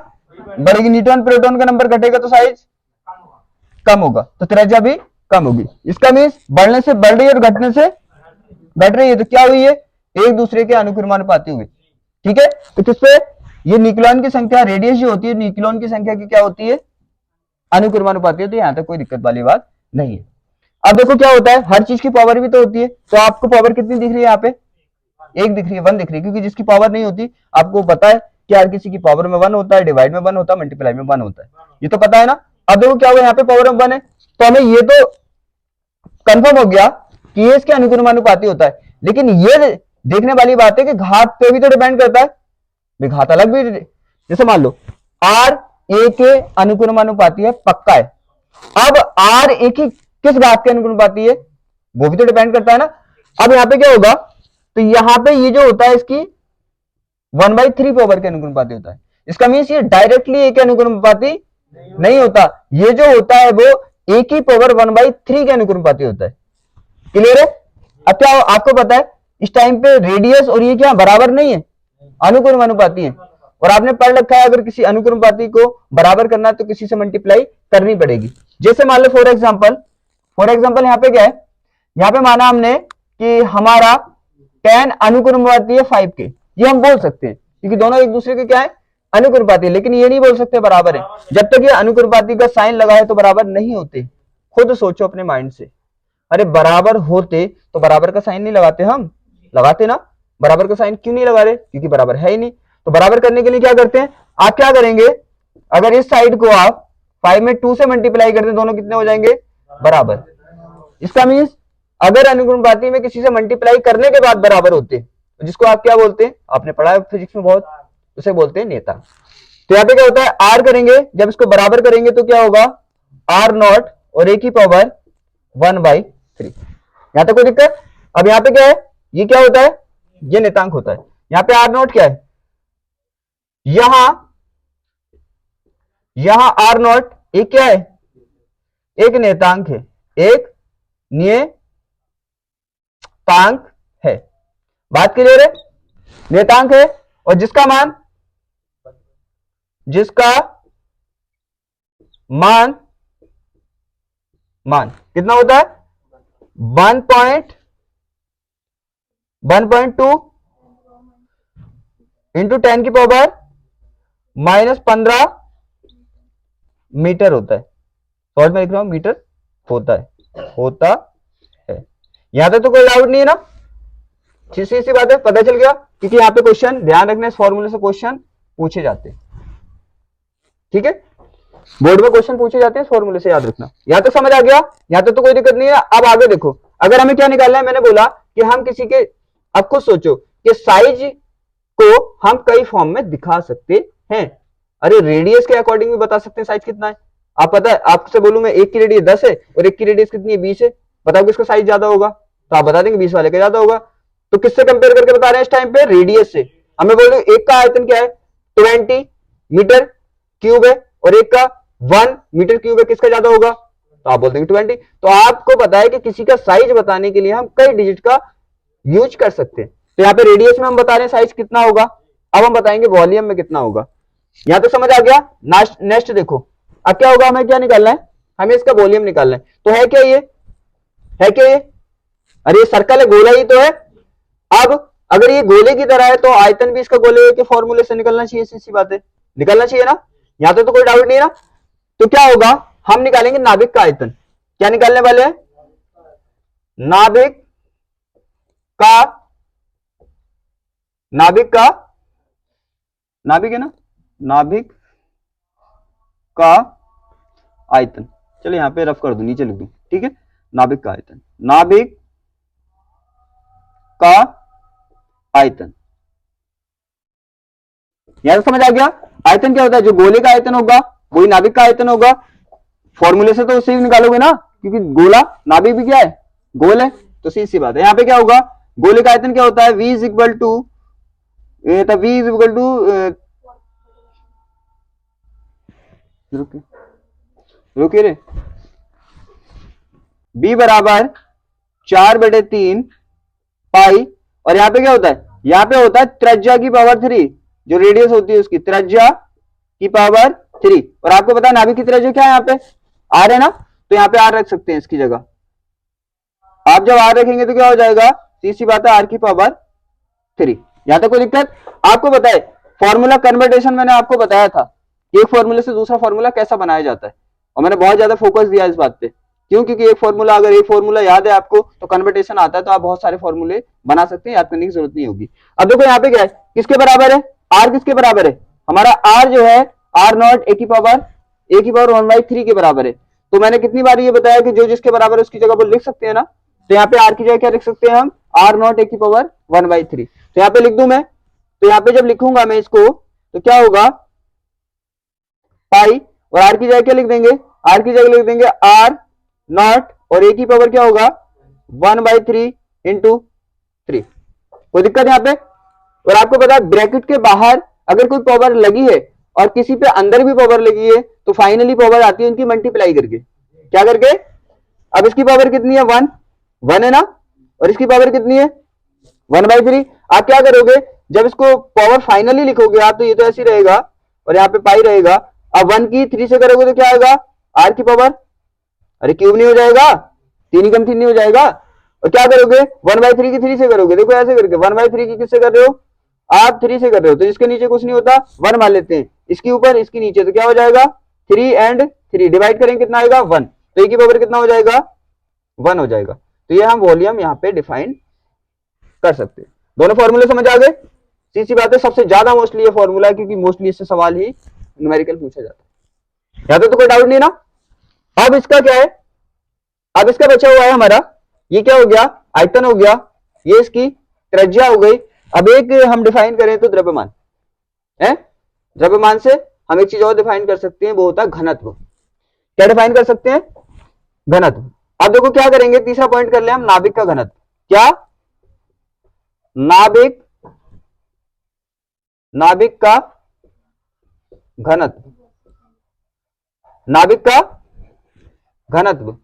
बढ़ेगी। न्यूट्रॉन प्रोटॉन का नंबर घटेगा तो साइज कम होगा, तो त्रिज्या भी कम होगी। इसका मीन्स बढ़ने से बढ़ रही है और घटने से घट रही है, तो क्या हुई है, एक दूसरे के अनुक्रमानुपाती हुई, ठीक है। तो किसपे, ये न्यूक्लियॉन की संख्या, रेडियस जो होती है न्यूक्लियॉन की संख्या की क्या होती है, अनुक्रमानुपाती होती है। यहां तक कोई दिक्कत वाली बात नहीं है। अब देखो क्या होता है, हर चीज की पावर भी तो होती है। तो आपको पावर कितनी दिख रही है, यहाँ पे एक दिख रही है, 1 दिख रही है, क्योंकि जिसकी पावर नहीं होती, आपको पता है कि हर किसी की पावर में 1 होता है, डिवाइड में 1 होता है, मल्टीप्लाई में 1 होता है, ये तो पता है ना। अब देखो क्या हुआ, यहाँ पे पावर में 1 है, तो हमें ये तो कंफर्म हो गया कि ये इसके अनुक्रमानुपाती होता है। लेकिन ये देखने वाली बात है कि घात पे भी तो डिपेंड करता है, घात अलग भी, जैसे मान लो आर ए के अनुक्रमानुपाती है, पक्का है। अब आर ए की किस घात के अनुक्रमानुपाती है, वो भी तो डिपेंड करता है ना। अब यहां पे क्या होगा, तो यहां पे ये जो होता है इसकी 1/3 पावर के अनुक्रमानुपाती होता है। इसका मीन्स ये डायरेक्टली एक के अनुक्रमानुपाती नहीं होता, ये जो होता है वो a की पावर 1/3 के अनुक्रमानुपाती होता है। क्लियर है? अब क्या आपको पता है इस टाइम पे रेडियस और ये क्या बराबर नहीं है, अनुक्रमानुपाती है। और आपने पढ़ रखा है अगर किसी अनुक्रमानुपाती को बराबर करना है तो किसी से मल्टीप्लाई करनी पड़ेगी। जैसे मान लो फॉर एग्जांपल यहाँ पे क्या है, यहाँ पे माना हमने कि हमारा 10 अनुक्रमानुपाती है 5 के, ये हम बोल सकते हैं क्योंकि दोनों एक दूसरे के क्या है अनुक्रमानुपाती है, लेकिन ये नहीं बोल सकते बराबर है। जब तक ये अनुक्रमानुपाती का साइन लगा है तो बराबर नहीं होते। खुद सोचो अपने माइंड से, अरे बराबर होते तो बराबर का साइन नहीं लगाते, हम लगाते ना। बराबर का साइन क्यों नहीं लगा रहे? क्योंकि बराबर है ही नहीं। तो बराबर करने के लिए क्या करते हैं, आप क्या करेंगे, अगर इस साइड को आप 5 में 2 से मल्टीप्लाई करते हैं, दोनों कितने हो जाएंगे बराबर। इसका मीन्स अगर अनुक्रमानुपाती में किसी से मल्टीप्लाई करने के बाद बराबर होते तो जिसको आप क्या बोलते हैं, आपने पढ़ा है फिजिक्स में बहुत, उसे बोलते हैं नेता। तो यहाँ पे क्या होता है, आर करेंगे, जब इसको बराबर करेंगे तो क्या होगा आर नॉट और ए की पावर 1/3। यहां तक कोई दिक्कत? अब यहाँ पे क्या है, ये क्या होता है, ये नेतांक होता है। यहाँ पे आर नॉट क्या है, यहां आर नॉट एक क्या है, एक नेतांक है, एक नियतांक है। बात क्लियर है? नेतांक है और जिसका मान कितना होता है 1.2 इंटू 10 की पावर -15 मीटर होता है। शॉर्ट में लिख रहा हूं मीटर होता है। यहां तक तो कोई डाउट नहीं है ना? सी बात है, पता चल गया। क्योंकि यहाँ पे क्वेश्चन ध्यान रखना, इस फॉर्मूले से क्वेश्चन पूछे जाते हैं। ठीक है, बोर्ड में क्वेश्चन पूछे जाते हैं, इस फॉर्मूले से याद रखना। यहाँ तो समझ आ गया, यहाँ तो कोई दिक्कत नहीं है। अब आगे देखो, अगर हमें क्या निकालना है, मैंने बोला कि हम किसी के, अब खुद सोचो कि साइज को हम कई फॉर्म में दिखा सकते हैं। अरे रेडियस के अकॉर्डिंग भी बता सकते हैं साइज कितना है। आप पता है, आपसे बोलूं मैं एक की रेडियस 10 है और एक की रेडियस कितनी है 20 है, बताओ किसका साइज ज्यादा होगा? तो आप बता देंगे 20 वाले का ज्यादा होगा। तो किससे कंपेयर करके बता रहे हैं इस टाइम पे? रेडियस से। हमें बोल रहे एक का आयतन क्या है 20 मीटर क्यूब है और एक का 1 मीटर क्यूब है, किसका ज्यादा होगा? तो आप बोल देंगे 20। तो आपको पता है कि किसी का साइज बताने के लिए हम कई डिजिट का यूज कर सकते हैं। तो यहाँ पे रेडियस में हम बता रहे हैं साइज कितना होगा, अब हम बताएंगे वॉल्यूम में कितना होगा। यहां तो समझ आ गया। नेक्स्ट देखो, अब क्या होगा, हमें क्या निकालना है, हमें इसका वॉल्यूम निकालना है। तो है क्या ये, अरे ये सर्कल है, गोला ही तो है। अब अगर ये गोले की तरह है तो आयतन भी इसका गोले के फॉर्मूले से निकलना चाहिए, सी बात है, निकलना चाहिए ना। यहां तो कोई डाउट नहीं है ना। तो क्या होगा, हम निकालेंगे नाभिक का आयतन। क्या निकालने वाले हैं? नाभिक है ना, नाभिक का आयतन। चलो यहां पे रफ कर दूं, नीचे लिख दूं, ठीक है। नाभिक का आयतन, नाभिक का आयतन। यहां समझ आ गया। आयतन क्या होता है, जो गोले का आयतन होगा वही नाभिक का आयतन होगा। फॉर्मूले से तो उसे ही निकालोगे ना, क्योंकि गोला, नाभिक भी क्या है, गोल है। तो सीधी सी बात है। यहां पे क्या होगा, गोले का आयतन क्या होता है, v इज इक्वल टू रुकिए रे, b बराबर 4/3 पाई। और यहां पे क्या होता है, यहां पे होता है त्रिज्या की पावर 3, जो रेडियस होती है उसकी त्रिज्या की पावर 3। और आपको पता है नाभिक की त्रिज्या क्या है, यहाँ पे r है ना, तो यहाँ पे r रख सकते हैं इसकी जगह। आप जब r रखेंगे तो क्या हो जाएगा, सीधी बात है, r की पावर 3। यहां तक कोई दिक्कत? आपको पता है फॉर्मूला कन्वर्टेशन मैंने आपको बताया था, एक फॉर्मूले से दूसरा फॉर्मूला कैसा बनाया जाता है, और मैंने बहुत ज्यादा फोकस दिया इस बात पे। क्यों? क्योंकि एक फॉर्मूला, अगर एक फॉर्मूला याद है आपको तो कन्वर्टेशन आता है, तो आप बहुत सारे फॉर्मूले बना सकते हैं, याद करने की जरूरत नहीं होगी। अब देखो यहाँ पे क्या है, किसके बराबर है, r किसके बराबर है, हमारा r जो है r नॉट a की पावर 1/3 के बराबर है। तो मैंने कितनी बार ये बताया कि जो जिसके बराबर है उसकी जगह पर लिख सकते हैं ना। तो यहाँ पे r की जगह क्या लिख सकते हैं हम, r नॉट a की पावर 1/3। तो यहाँ पे लिख दूं मैं, तो यहाँ पे जब लिखूंगा मैं इसको तो क्या होगा, पाई, और r की जगह क्या लिख देंगे, r की जगह लिख देंगे r नॉट, और a की पावर क्या होगा 1/3 इंटू 3। कोई दिक्कत यहाँ पे? और आपको पता है ब्रैकेट के बाहर अगर कोई पावर लगी है और किसी पे अंदर भी पावर लगी है तो फाइनली पावर आती है उनकी मल्टीप्लाई करके, क्या करके। अब इसकी पावर कितनी है, 1 1 है ना, और इसकी पावर कितनी है 1/3। आप क्या करोगे, जब इसको पावर फाइनली लिखोगे आप तो ये तो ऐसे ही रहेगा और यहाँ पे पाई रहेगा। अब 1 की 3 से करोगे तो क्या आएगा, r की पावर, अरे क्यूब नहीं हो जाएगा, 3 कम 3 नहीं हो जाएगा। और क्या करोगे 1/3 की 3 से करोगे, देखो ऐसे करके 1/3 की किससे कर रहे हो, आप 3 से कर रहे हो तो इसके नीचे कुछ नहीं होता 1 मान लेते हैं, इसके ऊपर इसके नीचे तो क्या हो जाएगा 3 एंड 3 डिवाइड करेंगे कितना आएगा 1, तो ए की पावर कितना हो जाएगा 1 हो जाएगा। तो ये हम वॉल्यूम यहाँ पे डिफाइन कर सकते हैं। दोनों फॉर्मूले समझ आ गए, सीधी बात है, सबसे ज्यादा मोस्टली ये फॉर्मूला है क्योंकि मोस्टली इससे सवाल ही न्यूमेरिकल पूछा जाता है, यहाँ तो कोई डाउट नहीं ना। अब इसका क्या है, अब इसका बचा हुआ है हमारा, ये क्या हो गया आयतन हो गया, ये इसकी त्रिज्या हो गई। अब एक हम डिफाइन करें तो द्रव्यमान है, द्रव्यमान से हम एक चीज और डिफाइन कर सकते हैं, वो होता है घनत्व। क्या डिफाइन कर सकते हैं, घनत्व। अब देखो क्या करेंगे, तीसरा पॉइंट कर ले हम, नाभिक का घनत्व। क्या, नाभिक, नाभिक का घनत्व, नाभिक का घनत्व।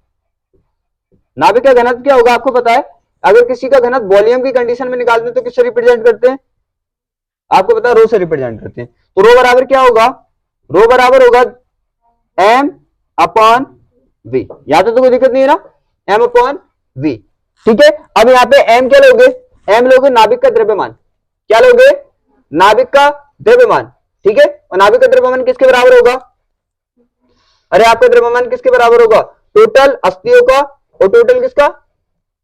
नाभिक का घनत्व क्या होगा आपको पता है, अगर किसी का घनत्व वॉल्यूम की कंडीशन में निकालते हैं तो किससे रिप्रेजेंट करते हैं, आपको पता है रो से रिप्रेजेंट करते हैं। तो रो बराबर क्या होगा, रो बराबर होगा m अपॉन v, यहां तो कोई दिक्कत नहीं है ना, m अपॉन v, ठीक है। अब यहाँ पे m क्या लोगे, m लोगे नाभिक का द्रव्यमान, क्या लोगे, नाभिक का द्रव्यमान, ठीक है। और नाभिक का द्रव्यमान किसके बराबर होगा, अरे आपका द्रव्यमान किसके बराबर होगा, टोटल अस्थियों का और टोटल किसका,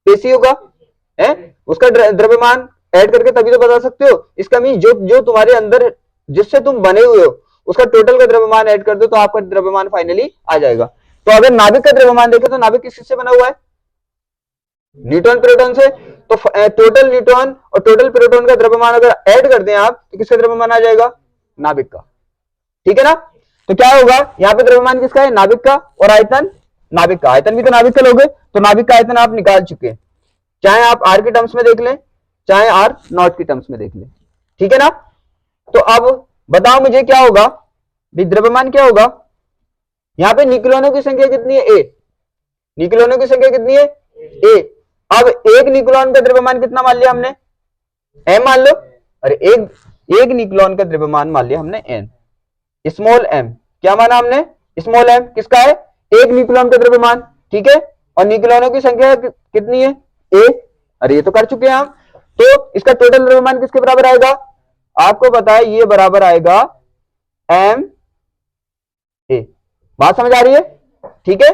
पेशियों का है, उसका द्रव्यमान ऐड करके तभी तो बता सकते हो। इसका मीन जो जो तुम्हारे अंदर जिससे तुम बने हुए हो उसका टोटल का द्रव्यमान ऐड कर दो तो आपका द्रव्यमान फाइनली आ जाएगा। तो अगर नाभिक का द्रव्यमान देखें तो नाभिक किससे बना हुआ है, न्यूट्रॉन प्रोटॉन से। तो टोटल न्यूट्रॉन और टोटल प्रोटॉन का द्रव्यमान अगर ऐड कर दें आप तो किसका द्रव्यमान आ जाएगा, नाभिक का, ठीक है ना। तो क्या होगा, यहाँ पे द्रव्यमान किसका है, नाभिक का, और आयतन नाभिक का, आयतन भी तो नाभिक का लोगे, तो नाभिक का आयतन आप निकाल चुके हैं, चाहे आप आर के टर्म्स में देख लें चाहे आर नॉट के टर्म्स में देख लें, ठीक है ना। तो अब बताओ मुझे क्या होगा, द्रव्यमान क्या होगा, यहां पे न्यूक्लियनों की संख्या कितनी है, ए, न्यूक्लियनों की संख्या कितनी है, ए। अब एक न्यूक्लियन का द्रव्यमान कितना मान लिया हमने, एम मान लो, अरे एक न्यूक्लियन का द्रव्यमान मान लिया हमने एन, स्मॉल एम, क्या माना हमने, स्मॉल एम किसका है, एक न्यूक्लियन का द्रव्यमान, ठीक है। और न्यूक्लियनों की संख्या कितनी है, ए, अरे ये तो कर चुके हैं हम। तो इसका टोटल द्रव्यमान किसके बराबर आएगा, आपको पता है ये बराबर आएगा एम ए, बात समझ आ रही है, ठीक है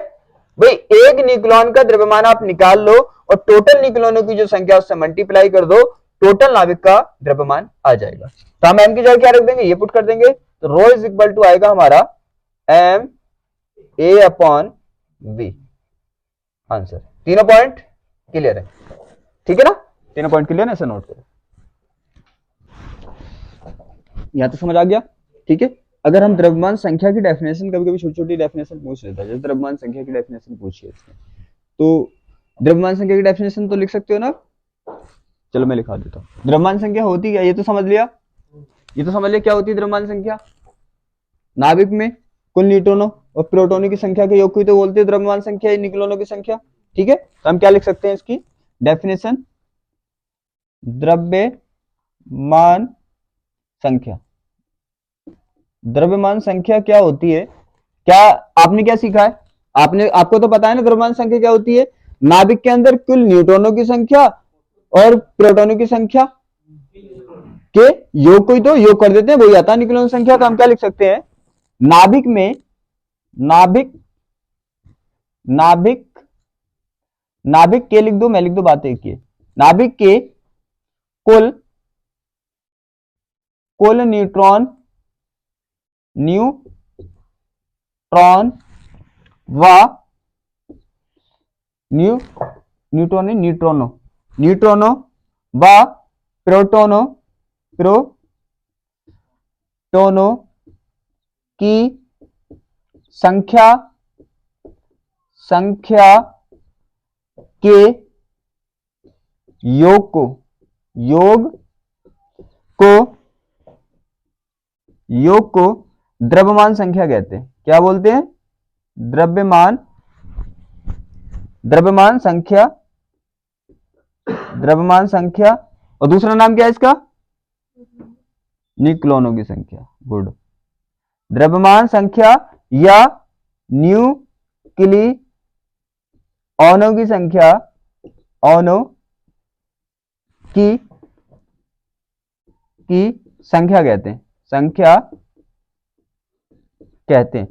भाई। एक न्यूक्लियन का द्रव्यमान आप निकाल लो और टोटल न्यूक्लियनों की जो संख्या उससे मल्टीप्लाई कर दो, टोटल नाभिक का द्रव्यमान आ जाएगा। तो हम एम की जगह क्या रख देंगे, ये पुट कर देंगे, तो रो इज इक्वल टू आएगा हमारा M A upon B, answer. तीनों पॉइंट क्लियर है, ठीक है ना, तीनों पॉइंट क्लियर है, ऐसा नोट करो, यहां तो समझ आ गया, ठीक है। अगर हम द्रव्यमान संख्या की डेफिनेशन, कभी कभी छोटी छोटी डेफिनेशन पूछ लेता है, जैसे द्रव्यमान संख्या की डेफिनेशन पूछिए तो द्रव्यमान संख्या की डेफिनेशन तो लिख सकते हो ना, चलो मैं लिखा देता हूँ। द्रव्यमान संख्या होती क्या, ये तो समझ लिया, ये तो समझ लिया क्या होती है द्रव्यमान संख्या, नाभिक में कुल न्यूट्रॉनों और प्रोटॉनों की संख्या के योग को तो बोलते हैं द्रव्यमान संख्या, न्यूक्लियनों की संख्या, ठीक है। तो हम क्या लिख सकते हैं इसकी डेफिनेशन, द्रव्यमान संख्या, द्रव्यमान संख्या क्या होती है, क्या आपने क्या सीखा है, आपको तो पता है ना द्रव्यमान संख्या क्या होती है, नाभिक के अंदर कुल न्यूट्रॉनों की संख्या और प्रोटॉनों की संख्या के योग को ही तो योग कर देते हैं, वही आता है न्यूक्लियन संख्या। तो हम क्या लिख सकते हैं, नाभिक में, नाभिक, नाभिक, नाभिक के लिख दो, मैं लिख दो, बात एक ही है, नाभिक के कुल, कुल न्यूट्रॉन, न्यूट्रॉन व न्यूट्रॉन न्यूट्रॉनो, न्यूट्रॉनो व प्रोटोनो, प्रोटोनो की संख्या, संख्या के योग को, योग को, योग को द्रव्यमान संख्या कहते हैं। क्या बोलते हैं? द्रव्यमान, द्रव्यमान संख्या, द्रव्यमान संख्या। और दूसरा नाम क्या है इसका? न्यूक्लियनों की संख्या। गुड। द्रव्यमान संख्या या न्यूक्लियनों की संख्या, अणुओं की संख्या कहते हैं, संख्या कहते हैं,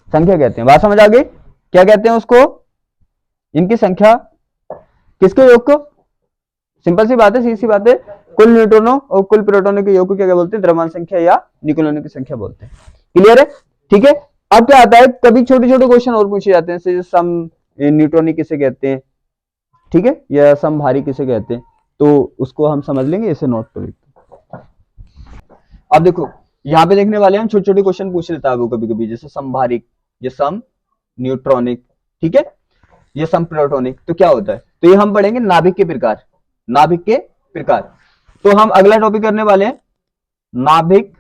संख्या कहते हैं। बात समझ आ गई? क्या कहते हैं उसको? इनकी संख्या। किसके योग को? सिंपल सी बात है, सीधी सी बात है। कुल न्यूट्रॉनों और कुल प्रोटॉनों के योग को क्या बोलते हैं? द्रव्यमान संख्या या न्यूक्लियनों की संख्या बोलते हैं। क्लियर है? ठीक है। अब क्या आता है, कभी छोटे छोटे क्वेश्चन और पूछे जाते हैं, जैसे सम न्यूट्रॉनिक किसे कहते हैं, ठीक है, या समभारी किसे कहते हैं, तो उसको हम समझ लेंगे, इसे नोट कर लेते। अब देखो यहाँ पे देखने वाले हम छोटे छोटे क्वेश्चन पूछ लेता है वो कभी कभी, जैसे समभारिक, ये सम न्यूट्रॉनिक, ठीक है, ये सम प्रोटॉनिक। तो क्या होता है? तो ये हम पढ़ेंगे नाभिक के प्रकार, नाभिक के प्रकार। तो हम अगला टॉपिक करने वाले हैं नाभिक,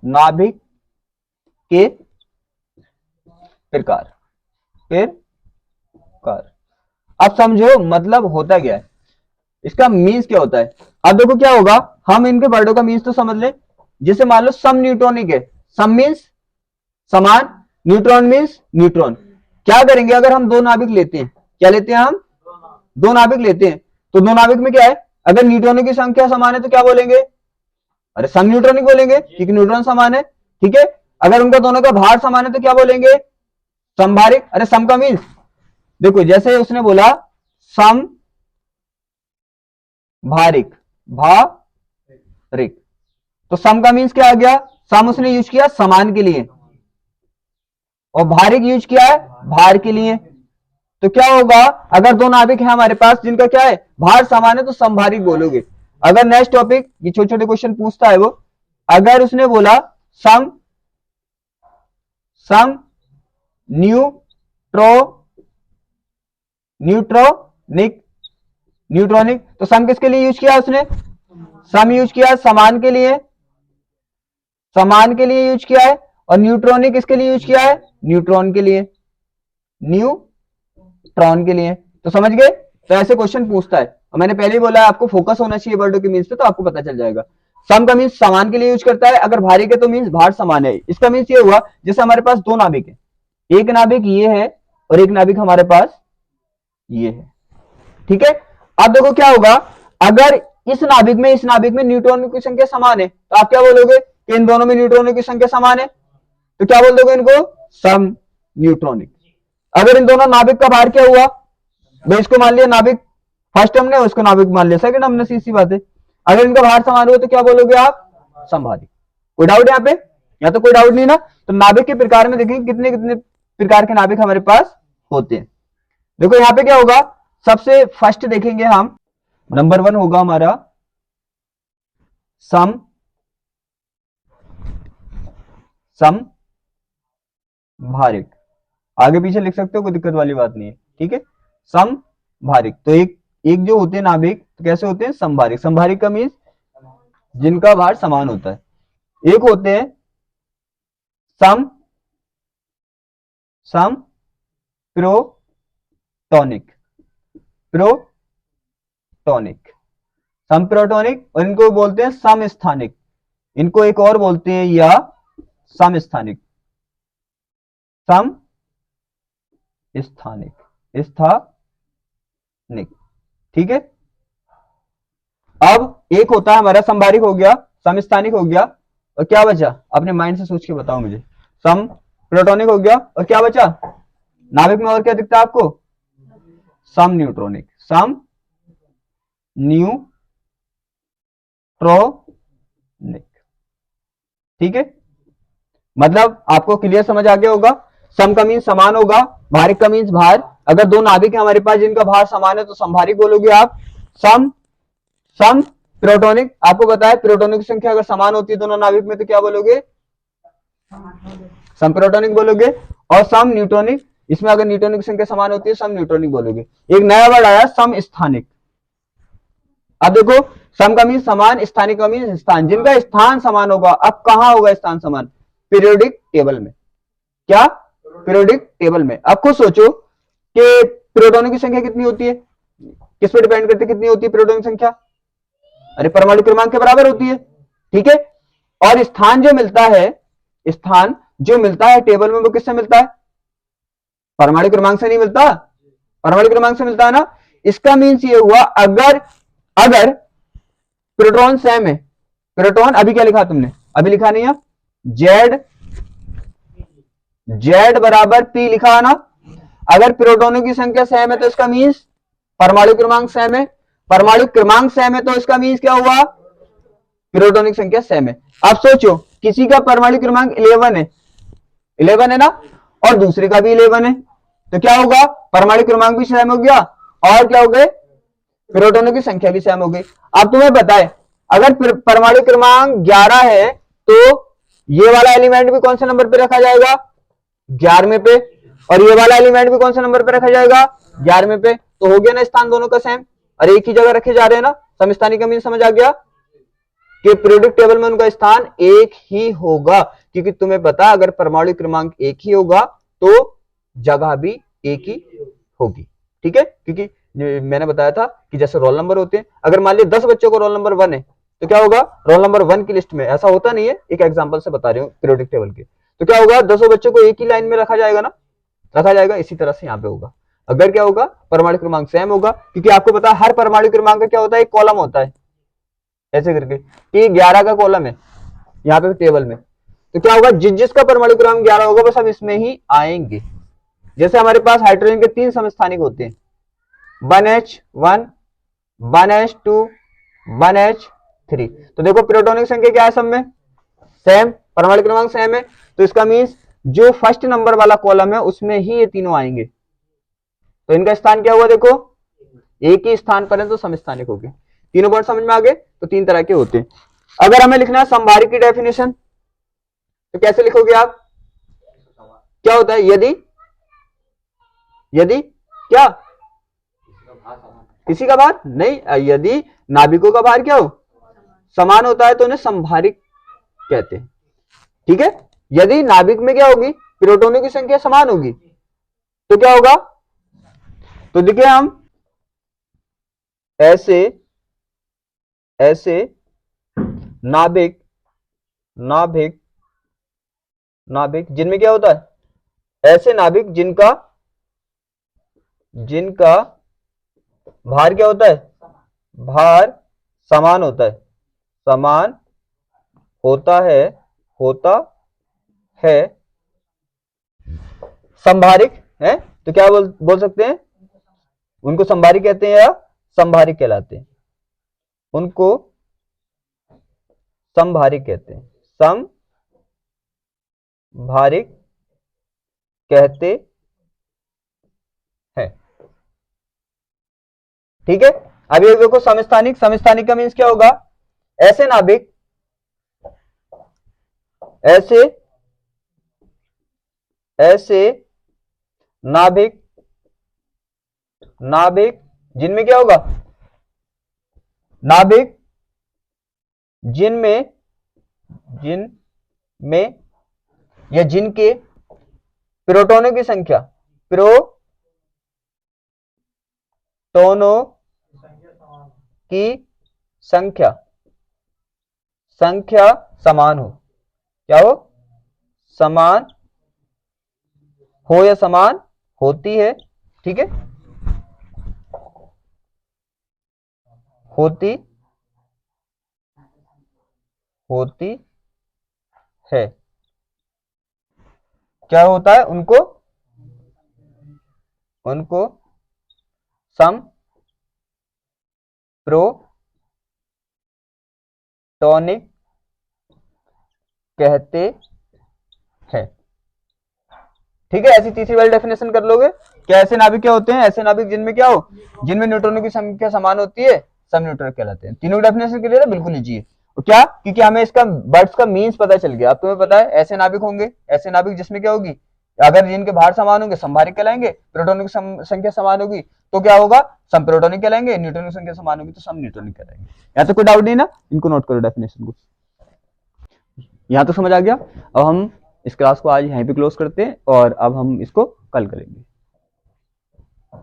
नाभिक के प्रकार, प्रकार। अब समझो मतलब होता क्या है, इसका मीन्स क्या होता है। अब देखो क्या होगा, हम इनके वर्डों का मीन्स तो समझ ले। जैसे मान लो सम न्यूट्रॉनिक है, सम मीन्स समान, न्यूट्रॉन मीन्स न्यूट्रॉन। क्या करेंगे अगर हम दो नाभिक लेते हैं? क्या लेते हैं हम? दो नाभिक लेते हैं। तो दो नाभिक में क्या है, अगर न्यूट्रॉनों की संख्या समान है तो क्या बोलेंगे? अरे सम न्यूट्रॉनिक बोलेंगे, क्योंकि न्यूट्रॉन समान है, ठीक है। अगर उनका दोनों का भार समान है तो क्या बोलेंगे? समभारिक। अरे सम का मीन्स देखो, जैसे उसने बोला सम भारिक, भारिक, तो सम का मीन्स क्या आ गया? सम उसने यूज किया समान के लिए, और भारिक यूज किया है भार के लिए। तो क्या होगा, अगर दो नाभिक है हमारे पास जिनका क्या है, भार समान है, तो समभारिक बोलोगे। अगर नेक्स्ट टॉपिक, ये छोटे छोटे क्वेश्चन पूछता है वो, अगर उसने बोला सम, सम न्यूट्रॉनिक, न्यूट्रॉनिक, तो सम किसके लिए यूज किया उसने? सम यूज किया समान के लिए, समान के लिए यूज किया है। और न्यूट्रॉनिक किसके लिए यूज किया है? न्यूट्रॉन के लिए, न्यूट्रॉन के लिए। तो समझ गए? तो ऐसे क्वेश्चन पूछता है, और मैंने पहले ही बोला है आपको फोकस होना चाहिए वर्डों के मीन्स पे, तो आपको पता चल जाएगा। सम का मीन्स समान के लिए यूज करता है, अगर भारी के तो मीन्स भार समान है। इसका मीन्स ये हुआ, जैसे हमारे पास दो नाभिक है, एक नाभिक ये है और एक नाभिक हमारे पास ये है, ठीक है। अब देखो क्या होगा, अगर इस नाभिक में, इस नाभिक में न्यूट्रॉनों की संख्या समान है, तो आप क्या बोलोगे कि इन दोनों में न्यूट्रॉनों की संख्या समान है, तो क्या बोल दोगे इनको? सम न्यूट्रॉनिक। अगर इन दोनों नाभिक का भार क्या हुआ भाई, इसको मान लिया नाभिक फर्स्ट हमने, उसको नाभिक मान लिया सेकंड हमने, सीधी बात है। अगर इनका भार समान हुआ तो क्या बोलोगे आप? समभारिक। कोई डाउट यहाँ पे? या तो कोई डाउट नहीं ना। तो नाभिक के प्रकार में देखेंगे कितने कितने प्रकार के नाभिक हमारे पास होते हैं। देखो यहाँ पे क्या होगा, सबसे फर्स्ट देखेंगे हम, नंबर 1 होगा हमारा सम, समभारिक। आगे पीछे लिख सकते हो, कोई दिक्कत वाली बात नहीं है, ठीक है। समभारिक, तो एक एक जो होते हैं नाभिक, तो कैसे होते हैं? समभारिक। समभारिक का मीन्स जिनका भार समान होता है। एक होते हैं सम, सम प्रोटॉनिक, प्रोटॉनिक, सम प्रोटॉनिक, और इनको बोलते हैं समस्थानिक। इनको एक और बोलते हैं या समस्थानिक, सम स्थानिक, स्थानिक, ठीक है। अब एक होता है हमारा समभारिक हो गया, समस्थानिक हो गया, और क्या बचा? अपने माइंड से सोच के बताओ मुझे। सम प्रोटॉनिक हो गया, और क्या बचा नाभिक में? और क्या दिखता है आपको? सम न्यूट्रॉनिक, सम न्यूट्रॉनिक, ठीक है। मतलब आपको क्लियर समझ आ गया होगा। सम का मीन्स समान होगा, भारिक का मीन्स भार। अगर दो नाभिक है हमारे पास जिनका भार समान है तो समभारिक बोलोगे आप। सम, सम प्रोटॉनिक, आपको पता है प्रोटॉनिक की संख्या अगर समान होती है दोनों नाभिक में तो क्या बोलोगे? सम प्रोटॉनिक बोलोगे। और सम न्यूट्रॉनिक, इसमें अगर न्यूट्रॉनिक की संख्या समान होती है सम न्यूट्रॉनिक बोलोगे। एक नया वर्ड आया सम स्थानिक, अब देखो सम का मीन समान, स्थानिक का मीन स्थान, जिनका स्थान समान होगा। अब कहां होगा स्थान समान? पीरियोडिक टेबल में। क्या? पीरियोडिक टेबल में। अब खुद सोचो कि प्रोटॉनों की संख्या कितनी होती है, किस पर डिपेंड करती है कितनी होती है प्रोटॉन की संख्या? अरे परमाणु क्रमांक के बराबर होती है, ठीक है। और स्थान जो मिलता है, स्थान जो मिलता है टेबल में, वो किससे मिलता है? परमाणु क्रमांक से नहीं मिलता, परमाणु क्रमांक से मिलता है ना। इसका मीन्स ये हुआ अगर अगर प्रोटॉन सेम है, प्रोटॉन अभी क्या लिखा तुमने? अभी लिखा नहीं है, जेड जेड बराबर पी लिखा है ना। अगर प्रोटॉनों की संख्या सेम है तो इसका मीन्स परमाणु क्रमांक सेम है, परमाणु क्रमांक सेम है तो इसका मीन्स क्या हुआ? प्रोटॉनिक संख्या सेम है। अब सोचो किसी का परमाणु क्रमांक 11 है, 11 है ना, और दूसरे का भी 11 है, तो क्या होगा? परमाणु क्रमांक भी सेम हो गया और क्या हो गए? प्रोटॉनों की संख्या भी सेम हो गई। अब तुम्हें बताए अगर परमाणु क्रमांक 11 है तो ये वाला एलिमेंट भी कौन से नंबर पे रखा जाएगा? 11वें पे। और ये वाला एलिमेंट भी कौन से नंबर पे रखा जाएगा? 11वें पे। तो हो गया ना स्थान दोनों का सेम, और एक ही जगह रखे जा रहे हैं ना। समस्थानिक का मीन समझ आ गया कि पीरियोडिक टेबल में उनका स्थान एक ही होगा, क्योंकि तुम्हें पता अगर परमाणु क्रमांक एक ही होगा तो जगह भी एक ही होगी, ठीक है। क्योंकि मैंने बताया था कि जैसे रोल नंबर होते हैं, अगर मान लिया 10 बच्चों को रोल नंबर 1 है तो क्या होगा? रोल नंबर 1 की लिस्ट में, ऐसा होता नहीं है, एक एग्जांपल से बता रही हूँ पीरियोडिक टेबल के, तो क्या होगा? 10 बच्चों को एक ही लाइन में रखा जाएगा ना, रखा जाएगा। इसी तरह से यहाँ पे होगा अगर क्या होगा? परमाणु क्रमांक सेम होगा, क्योंकि आपको पता है हर परमाणु क्रमांक का क्या होता है? एक कॉलम होता है ऐसे करके कि 11 का कॉलम है यहाँ पे टेबल में, तो क्या होगा? जिसका परमाणु क्रमांक 11 होगा वो सब इसमें ही आएंगे। जैसे हमारे पास हाइड्रोजन के 3 समस्थानिक होते हैं, 1H1, 1H2, 1H3। तो देखो प्रोटॉनिक संख्या क्या है सब में? सेम, परमाणु क्रमांक सेम है, तो इसका मीन्स जो फर्स्ट नंबर वाला कॉलम है उसमें ही ये तीनों आएंगे। तो इनका स्थान क्या हुआ? देखो एक ही स्थान पर है तो समस्थानिक हो गए। तीनों वर्ड समझ में आ गए? तो 3 तरह के होते हैं। अगर हमें लिखना है संभारिक की डेफिनेशन तो कैसे लिखोगे आप? क्या होता है? यदि यदि क्या? किसी का भार नहीं, यदि नाभिकों का भार क्या हो? समान होता है तो उन्हें संभारिक कहते हैं, ठीक है। यदि नाभिक में क्या होगी? प्रोटॉनों की संख्या समान होगी तो क्या होगा? तो देखिए हम ऐसे ऐसे नाभिक नाभिक नाभिक जिनमें क्या होता है? ऐसे नाभिक जिनका भार क्या होता है? भार समान होता है, समान होता है संभारिक है। तो क्या बोल सकते हैं? उनको संभारिक कहते हैं या संभारिक कहलाते हैं? उनको संभारिक कहते हैं, संभारिक कहते हैं, ठीक है। अब ये देखो समस्थानिक, समस्थानिक का मीन्स क्या होगा? ऐसे नाभिक ऐसे नाभिक जिनमें क्या होगा? नाभिक जिनमें या जिनके प्रोटॉनों की संख्या की संख्या समान हो। क्या हो? समान हो या समान होती है, ठीक है, होती है। क्या होता है? उनको सम प्रोटॉनिक कहते हैं, ठीक है। ऐसी तीसरी वाली डेफिनेशन कर लोगे क्या? ऐसे नाभिक क्या होते हैं? ऐसे नाभिक जिनमें क्या हो? जिनमें न्यूट्रॉनों की संख्या समान होती है, सब न्यूट्रॉन कहलाते हैं। तीनों डेफिनेशन के लिए बिल्कुल इजी है। क्या? क्योंकि हमें इसका वर्ड्स का मीन्स पता चल गया। अब तुम्हें पता है ऐसे नाभिक होंगे, ऐसे नाभिक जिसमें क्या होगी? अगर जिनके भार समान होंगे समभारिक कहलाएंगे, प्रोटॉनिक संख्या समान होगी तो क्या होगा, समप्रोटॉनिक कहलाएंगे, न्यूट्रॉनिक संख्या समान होगी तो समन्यूट्रॉनिक कहलाएंगे। यहाँ तो कोई डाउट नहीं ना, इनको नोट करो डेफिनेशन को। यहाँ तो समझ आ गया। अब हम इस क्लास को आज यहीं पे क्लोज करते हैं और अब हम इसको कल करेंगे।